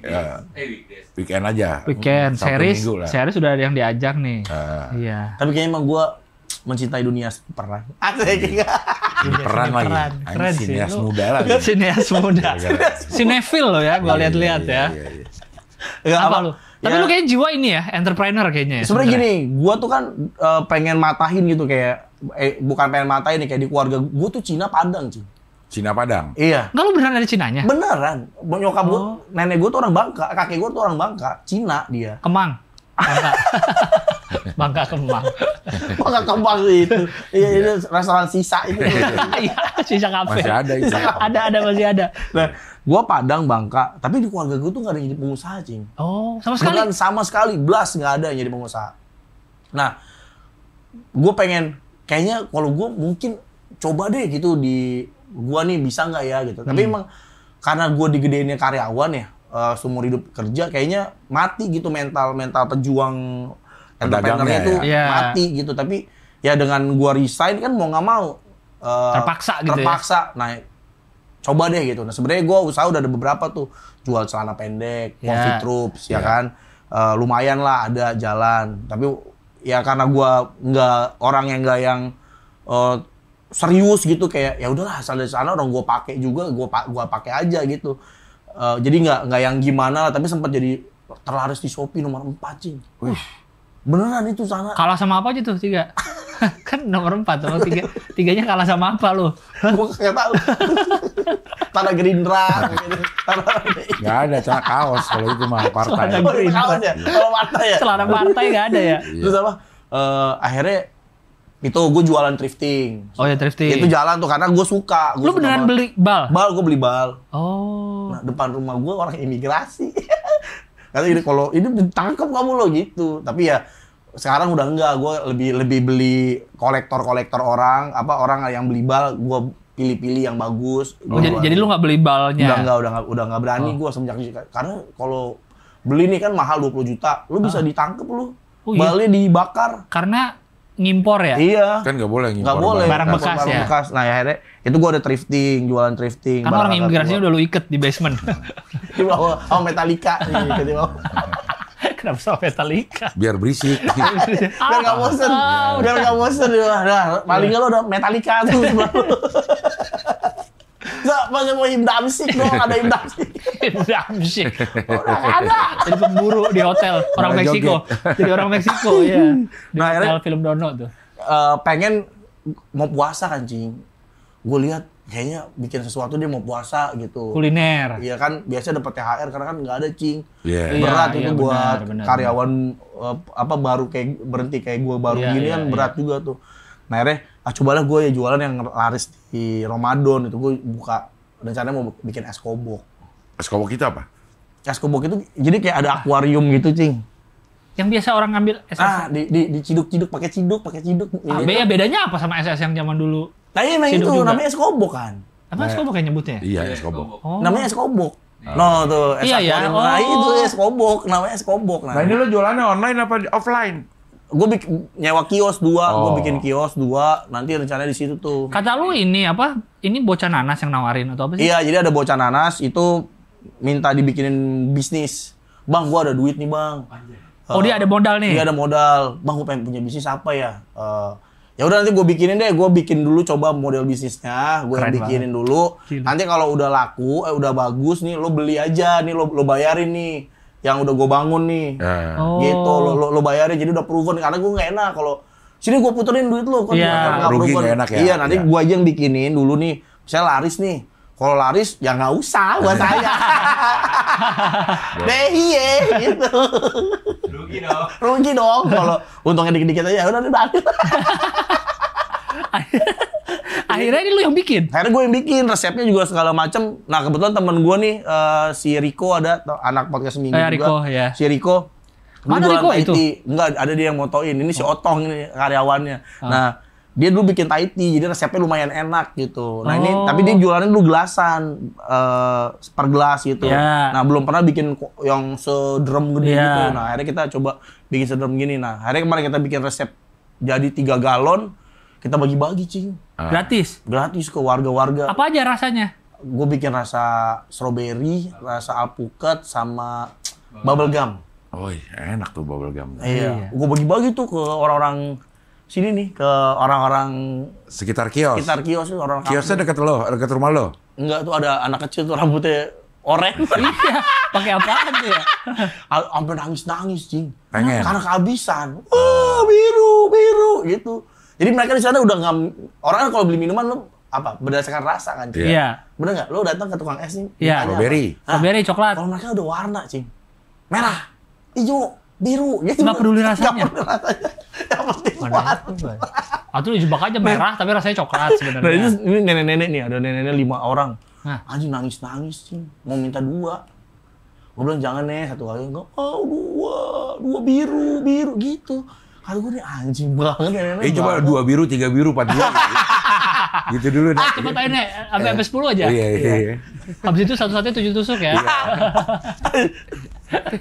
Weekend aja. Weekend, Sabtu series Minggu lah. sudah ada yang diajak nih. Iya. Tapi kayaknya emang gue mencintai dunia peran. Asik. Peran lagi. Keren sih. Sineas Lu- muda lagi. Sineas muda. Sinefil lo ya, gua lihat-lihat ya. Enggak Apa lu? Tapi lu kayaknya jiwa ini ya, entrepreneur kayaknya ya. Sebenarnya gini, gue tuh kan pengen matahin gitu kayak bukan pengen matahin nih kayak di keluarga gue tuh Cina Padang sih. Cina Padang. Iya. Enggak, lu beneran dari Cinanya? Beneran. Nyokap gue, nenek gue tuh orang Bangka, kakek gue tuh orang Bangka, Cina dia. Kemang. Bangka. Bangka Kemang. Bangka Kembang itu. Iya, itu restoran sisa itu. Iya, sisa kafe. Masih ada itu. Ada masih ada. Nah, gue Padang, Bangka, tapi di keluarga gue tuh gak ada yang jadi pengusaha, Cing. Oh, sama sekali. Beneran sama sekali, blas nggak ada yang jadi pengusaha. Nah, gue pengen, kayaknya kalau gue mungkin coba deh gitu di gue nih bisa nggak ya gitu. Tapi emang karena gue digedeinnya karyawan ya, seumur hidup kerja, kayaknya mati gitu mental pejuang entrepreneurnya tuh ya. mati gitu. Tapi ya dengan gue resign kan mau nggak mau Terpaksa gitu ya. terpaksa. Nah, coba deh gitu. Nah, sebenarnya gue usaha udah ada beberapa tuh, jual celana pendek, coffee troops, ya kan. Lumayan lah ada jalan. Tapi ya karena gue nggak yang serius gitu, kayak ya udahlah asal dari sana orang gue pakai juga, gue pakai aja gitu. Jadi nggak yang gimana lah, tapi sempat jadi terlaris di Shopee nomor 4, Cing. Wih. Beneran itu sana. Kalah sama apa aja tuh 3? Kan nomor 4, nomor 3. Tiganya kalah sama apa lu? Gue nggak tahu. Tanah Gerindra. Gitu. Nggak ada celana kaos kalau itu mah partai. Celana Gerindra. Kaos ya? Kalau partai ya? Celana partai nggak ada ya? Terus apa? Akhirnya itu gue jualan thrifting. Oh ya, thrifting. Itu jalan tuh karena gue suka. Lu beneran beli bal? Bal, gue beli bal. Oh. Nah, depan rumah gue orang imigrasi. Kata ini kalau ini ditangkap kamu lo gitu. Tapi ya sekarang udah enggak, gue lebih beli kolektor orang yang beli bal, gue pilih-pilih yang bagus. Oh, jadi lu nggak beli balnya? Udah nggak berani gue semenjak karena kalau beli nih kan mahal 20 juta, lu bisa ditangkep lu. Oh, iya. Balnya dibakar. Karena ngimpor ya? Iya. Kan nggak boleh ngimpor. Nggak boleh. Barang bekas ya? Nah ya akhirnya itu gue ada thrifting, jualan thrifting. Kan orang imigrasinya udah lu iket di basement. Di bawah sama Metallica nih, di bawah. Kenapa sama Metallica? Biar berisik. Biar nggak bosen. Biar nggak bosen. Nah, paling nggak lo udah Metallica tuh. Masa mau himdamsik dong, ada himdamsik. Damsik. Ada. Jadi pemburu di hotel orang Malah Meksiko. Jadi orang Meksiko ya. Di Nah, hotel akhirnya- film Dono tuh. Pengen mau puasa kan, Cing. Gue lihat kayaknya bikin sesuatu dia mau puasa gitu. Kuliner. Iya kan, biasanya dapat THR karena kan nggak ada, Cing. Iya. Berat Iya, itu iya, buat benar. karyawan baru kayak berhenti kayak gue baru Iya, gini iya, kan iya. berat juga tuh. Nah akhirnya cobalah gue ya jualan yang laris di Ramadan itu, gue buka rencananya mau bikin es kobok. Es kobok kita apa? Es kobok itu jadi kayak ada akuarium gitu, Cing. Yang biasa orang ngambil SS. Diciduk-ciduk pakai ciduk. Ah, bedanya apa sama SS yang zaman dulu? Nah iya memang itu Ciduk juga. namanya es kobok kan. Apa es kobok kayak nyebutnya? Iya, es kobok. Oh. Namanya es kobok. No tuh, es Iya, ya. akuarium. Nah Oh. itu es kobok, namanya es kobok. Nah ini lo jualannya online apa offline? Gue nyewa kios 2, gue Oh. bikin kios 2, nanti rencananya di situ tuh. Kata lu ini apa? Ini bocah nanas yang nawarin atau apa sih? Iya, jadi ada bocah nanas itu minta dibikinin bisnis. Bang, gua ada duit nih, Bang. Oh, dia ada modal nih? Iya, ada modal. Bang, gua pengen punya bisnis apa ya? Ya udah nanti gue bikinin deh, gue bikin dulu coba model bisnisnya, gue Keren bikinin dulu. Gila. Nanti kalau udah laku, udah bagus nih, lo beli aja nih, lo bayarin nih, yang udah gue bangun nih. Oh. Gitu, lo bayarin, jadi udah proven. Karena gue nggak enak kalau sini gue puterin duit lo, kan Iya. nggak Rugi proven. nggak enak ya? Iya, nanti Iya. gue aja yang bikinin dulu nih, misalnya laris nih, Kalau laris ya nggak usah buat saya. Dehiye gitu. Rugi dong. Kalau untungnya dikit-dikit aja udah balik. Akhirnya ini lu yang bikin? Akhirnya gue yang bikin, resepnya juga segala macem. Nah kebetulan temen gue nih, si Riko ada, anak podcast Seminggu juga. Riko, ya. Si Riko. Mana Riko itu? Enggak, ada dia yang motoin. Ini si Otong ini karyawannya. Nah, dia dulu bikin Thai tea, jadi resepnya lumayan enak gitu. Nah ini, tapi dia jualannya dulu gelasan, per gelas gitu. Yeah. Nah belum pernah bikin yang sedrum gede gitu. Nah akhirnya kita coba bikin sedrum gini. Nah akhirnya kemarin kita bikin resep jadi 3 galon, kita bagi-bagi cing. Gratis? Gratis ke warga-warga. Apa aja rasanya? Gue bikin rasa strawberry, rasa alpukat, sama bubble gum. Oh enak tuh bubble gum. Iya. Gue bagi-bagi tuh ke orang-orang sini nih, ke orang-orang sekitar kios. Sekitar kios tuh orang. Kiosnya dekat rumah lo? Enggak, tuh ada anak kecil tuh rambutnya oranye. Iya, pakai apaan tuh ya? Sampai nangis-nangis, cing. Pengen. Karena kehabisan. Biru gitu. Jadi mereka di sana udah nggak, orang kan kalau beli minuman lo apa berdasarkan rasa kan, cing. Iya. Bener nggak? Lo datang ke tukang es nih. Iya. Strawberry, coklat. Kalau mereka udah warna, cing. Merah, hijau, biru, gitu. Nggak peduli rasanya. Nggak peduli rasanya. Yang penting warna. Atau dijebak aja merah, tapi rasanya coklat sebenarnya. Nah ini nenek-nenek nih, ada nenek-nenek 5 orang. Nah. Anjing nangis-nangis, cing. Mau minta 2. Gue bilang jangan nih, 1 kali. Enggak, 2 biru gitu. Kalau gue nih anjing banget nenek-nenek. Coba 2 biru, 3 biru, 4 biru. Gitu dulu dah. Cepet aja nih, sampai 10 aja. Iya. Habis itu satu-satunya 7 tusuk ya.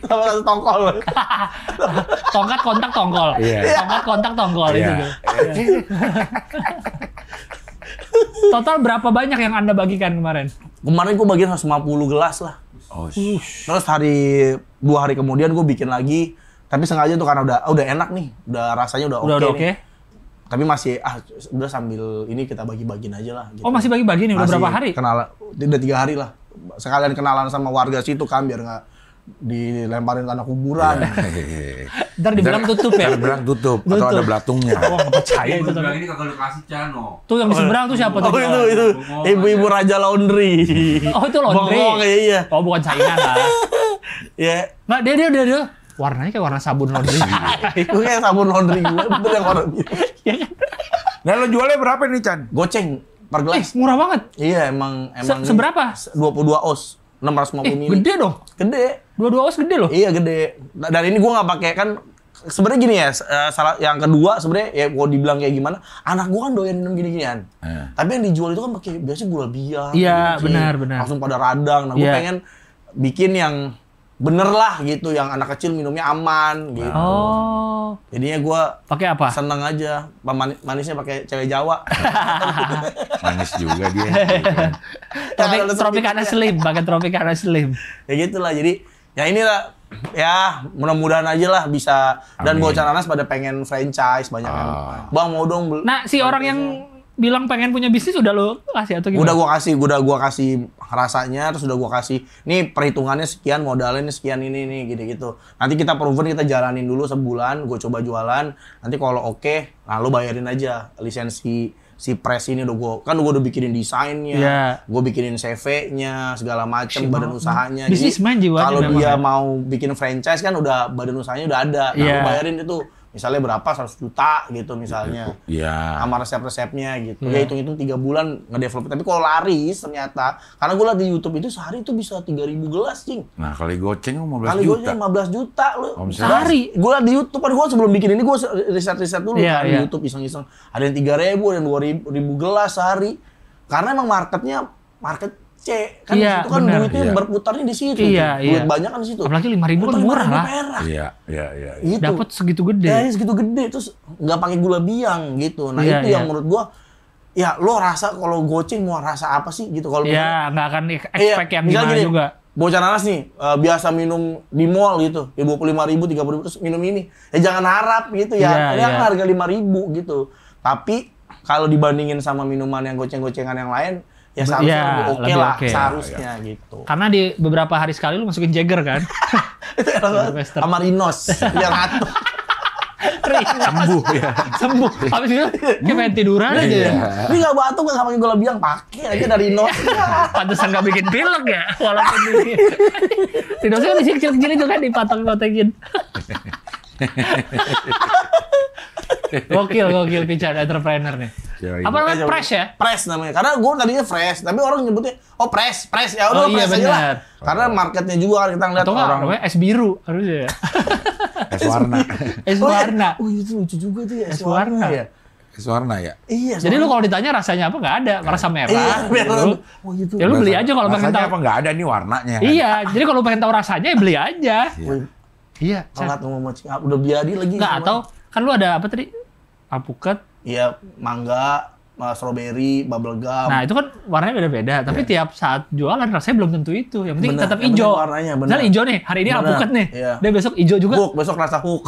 Sama 1 tongkol. Tongkat kontak tongkol. Tongkat kontak tongkol itu. Total berapa banyak yang Anda bagikan kemarin? Kemarin gue bagian 150 gelas lah. Terus 2 hari kemudian gue bikin lagi. Tapi sengaja tuh karena udah enak nih, udah rasanya udah oke. Oke. Tapi masih udah sambil ini kita bagi-bagiin aja lah. Gitu. Oh masih bagi-bagi nih, udah berapa hari? Kenalan, udah 3 hari lah. Sekalian kenalan sama warga situ kan biar nggak dilemparin tanah kuburan. Ntar dibilang tutup ya? Ntar dibilang tutup, atau ada belatungnya. Wah nggak percaya itu. Ini kagak lu kasih Cano. Tuh yang di seberang tuh siapa tuh? Oh itu ibu-ibu Raja Laundry. Oh itu laundry? Bongong iya. Oh bukan saingan lah. Iya. Nggak dia. Warnanya kayak warna sabun laundry. Itu kayak sabun laundry gue, betul yang warna biru. Nah lo jualnya berapa nih Chan? Goceng per gelas. Murah banget. Iya emang seberapa? 22 oz, 650 ml. Gede dong. Gede. 22 oz gede loh. Iya gede. Dan ini gue nggak pakai kan. Sebenarnya gini ya, salah yang kedua sebenarnya ya mau dibilang kayak gimana, anak gue kan doyan minum gini-ginian. Tapi yang dijual itu kan pakai biasanya gula biang. Iya benar. Langsung pada radang. Nah gue pengen bikin yang bener lah gitu, yang anak kecil minumnya aman gitu. Oh. Jadinya gue pakai apa? Seneng aja. Manisnya pakai cewek Jawa. Manis juga dia. Tropicana Slim, pakai Tropicana Slim. Ya gitulah. Jadi ya inilah ya mudah-mudahan aja lah bisa. Dan Bocah Nanas pada pengen franchise banyak kan. Bang mau dong. Nah si orang yang bilang pengen punya bisnis udah lo kasih atau gimana? Udah gua kasih rasanya, terus udah gua kasih nih perhitungannya sekian, modalnya sekian ini gitu. Nanti kita proven, kita jalanin dulu sebulan, gua coba jualan. Nanti kalau oke, nah lo bayarin aja lisensi si press ini gua udah bikinin desainnya, gua bikinin CV-nya, segala macam badan usahanya. Bisnismen jiwanya. Kalau dia mau bikin franchise kan udah badan usahanya udah ada. Nah, lo bayarin itu misalnya berapa 100 juta gitu misalnya. Iya. Sama resep-resepnya gitu. Ya hitung-hitung 3 bulan ngedevelop. Tapi kalau laris ternyata, karena gue liat di YouTube itu sehari itu bisa 3.000 gelas, cing. Nah, kali goceng 15 kali juta. Kali goceng 15 juta lu. Sehari. Gue liat di YouTube kan, gue sebelum bikin ini gue riset-riset dulu kan di YouTube iseng-iseng. Ada yang 3.000, ada yang 2.000 gelas sehari. Karena emang market C, kan itu kan duitnya berputarnya di situ. Duit banyak kan di situ. Apalagi 5.000 kan murah lah. Iya. Gitu. Dapat segitu gede. Ya, segitu gede terus nggak pakai gula biang gitu. Nah, itu yang menurut gua ya lo rasa kalau goceng mau rasa apa sih gitu kalau nggak akan expect yang gimana gini, juga. Bocah Nanas nih biasa minum di mall gitu, ya 25.000, 30.000 terus minum ini. Ya jangan harap gitu ya. Ini kan harga 5.000 gitu. Tapi kalau dibandingin sama minuman yang goceng-gocengan yang lain, ya seharusnya oke lah, seharusnya gitu. Karena di beberapa hari sekali lu masukin Jagger kan? Itu sama Rinos, biar ratu. Sembuh ya. Sembuh. Habis itu kayak pengen tiduran aja ya. Ini nggak batuk nggak sama gue bilang pakai aja dari nos. Pantesan nggak bikin pilek ya. Walaupun ini. Tidurnya kan kecil-kecil itu kan dipatok-patokin. Gokil Pican entrepreneur nih. Apa namanya? Fresh ya? Fresh namanya. Karena gue tadinya fresh, tapi orang nyebutnya fresh ya udah iya, fresh aja lah. Karena marketnya juga kan kita ngeliat atau orang. Namanya es biru harusnya ya. Es warna. Es warna. Oh itu lucu juga tuh ya es warna. Ya. Es warna ya. Iya. Jadi lu kalau ditanya rasanya apa nggak ada, rasa merah. Iya, merah. Oh gitu. Ya lu beli aja kalau pengen tahu. Rasanya apa nggak ada nih warnanya. Iya, jadi kalau pengen tahu rasanya ya beli aja. Iya. Sangat mau udah biadi lagi. Nggak atau kan lu ada apa tadi? Alpukat. Iya, mangga, strawberry, bubble gum. Nah itu kan warnanya beda-beda, tapi tiap saat jualan rasanya belum tentu itu. Yang penting tetap hijau. Warnanya benar. Misalnya hijau nih, hari ini alpukat nih. Iya. Dia besok hijau juga. Hook, besok rasa hook.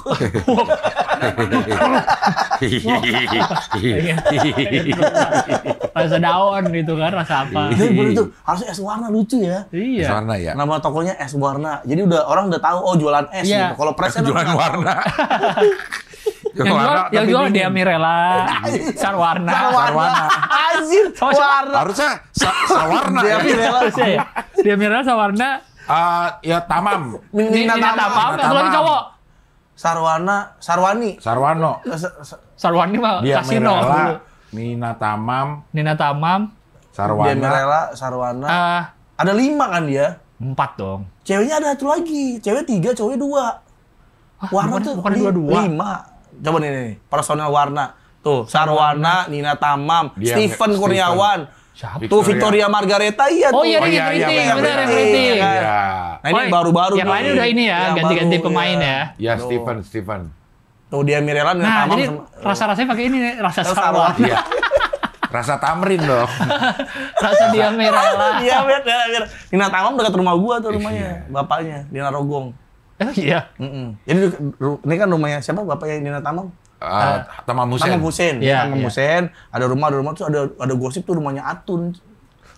Rasa daun gitu kan, rasa apa. Iya bener tuh, harusnya es warna lucu ya. Iya. Es warna ya. Nama tokonya es warna. Jadi orang udah tahu jualan es gitu. Kalau Fresh jualan warna. Yang jual dia Mirella, Sarwarna. Anjir, warna. Harusnya Sarwarna. Dia Mirella ya. Dia Mirella Sarwarna. Ya Tamam. Nina Tamam. Satu lagi cowok. Sarwani. Sarwano. Sarwani mah Dia kasino. Mirella, Nina Tamam. Sarwana. Dia Mirella, Sarwana. Ada 5 kan dia? 4 dong. Ceweknya ada 1 lagi. Cewek 3, cowok 2. Warna tuh bukan 2. 5. Coba nih, personal warna. Tuh, Sarwana, Nina Tamam, Steven Kurniawan. Siapa? Tuh Victoria Margareta iya tuh. Oh iya, benar yang kritik. Nah ini baru-baru. Yang lainnya udah ini ya, ganti-ganti pemain ya. Ya Steven. Tuh dia Mirella, Nina Tamam. Nah, jadi rasa-rasanya pakai ini nih, rasa Sarwana. Iya. Rasa tamrin dong. Rasa dia Mirella. Iya, biar. Nina Tamam dekat rumah gua tuh rumahnya, bapaknya Nina Rogong. Oh iya. Jadi ini kan rumahnya siapa bapaknya Nina Tamam? Tamam Hussein. Tamam Hussein. Ada rumah tuh ada gosip tuh rumahnya Atun.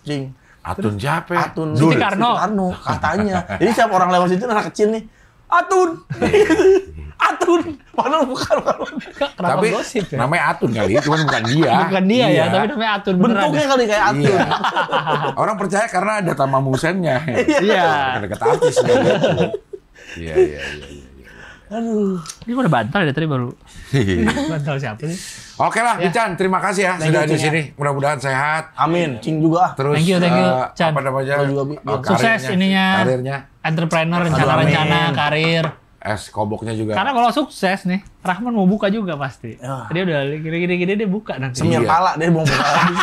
Cing. Atun siapa? Atun. Siti Karno katanya. Jadi siapa orang lewat situ anak kecil nih. Atun. Atun. Padahal bukan. Tapi gosip ya? namanya Atun kali, cuman bukan dia. Bukan dia ya, tapi namanya Atun beneran. Bentuknya kali kayak Atun. Iya. Orang percaya karena ada Tamam Hussein-nya. Iya. Dekat artis gitu. Iya. Aduh. Ini udah bantal ya tadi baru. Bantal siapa sih? Oke lah, Pican, terima kasih ya sudah di sini. Mudah-mudahan sehat. Amin. Cing juga. Terus Thank you, Chan. apa namanya? Sukses ininya. Karirnya. Entrepreneur, rencana-rencana, karir. Es koboknya juga. Karena kalau sukses nih, Rahman mau buka juga pasti. Dia udah gini-gini dia buka nanti. Semir pala dia mau buka lagi.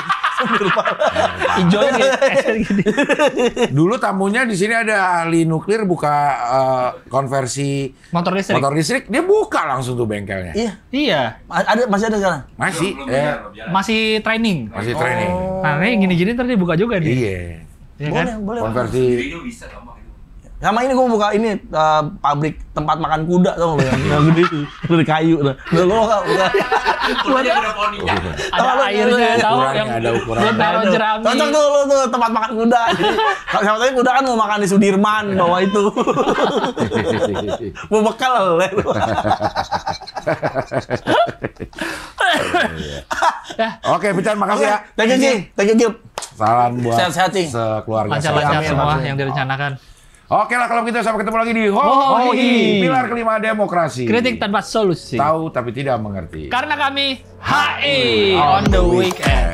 Hijaunya gini. Dulu tamunya di sini ada ahli nuklir buka konversi motor listrik. Dia buka langsung tuh bengkelnya. Iya. Masih ada sekarang? Masih. Masih training. Masih training. Nah, ini gini-gini ntar dia buka juga nih. Iya. Ya kan? Boleh. Konversi. bisa gampang itu. Sama ini gue buka ini pabrik tempat makan kuda tau nggak? Yang gede itu, dari kayu. Udah lo buka. Kulitnya udah poninya. Ada airnya tahu yang ada ukuran. buat naruh jerami. Cocok tuh lo tuh tempat makan kuda. Jadi siapa tahu kuda kan mau makan di Sudirman bawa itu. Mau bekal le. Oke, Pican, makasih ya. Thank you Gil. Salam buat Sehat-sehat, Cing. sekeluarga. Lancar-lancar Amin. semua yang direncanakan. Oke lah kalau gitu sampai ketemu lagi di Hoi. Pilar kelima demokrasi. Kritik tanpa solusi. Tahu tapi tidak mengerti. Karena kami HI on the weekend.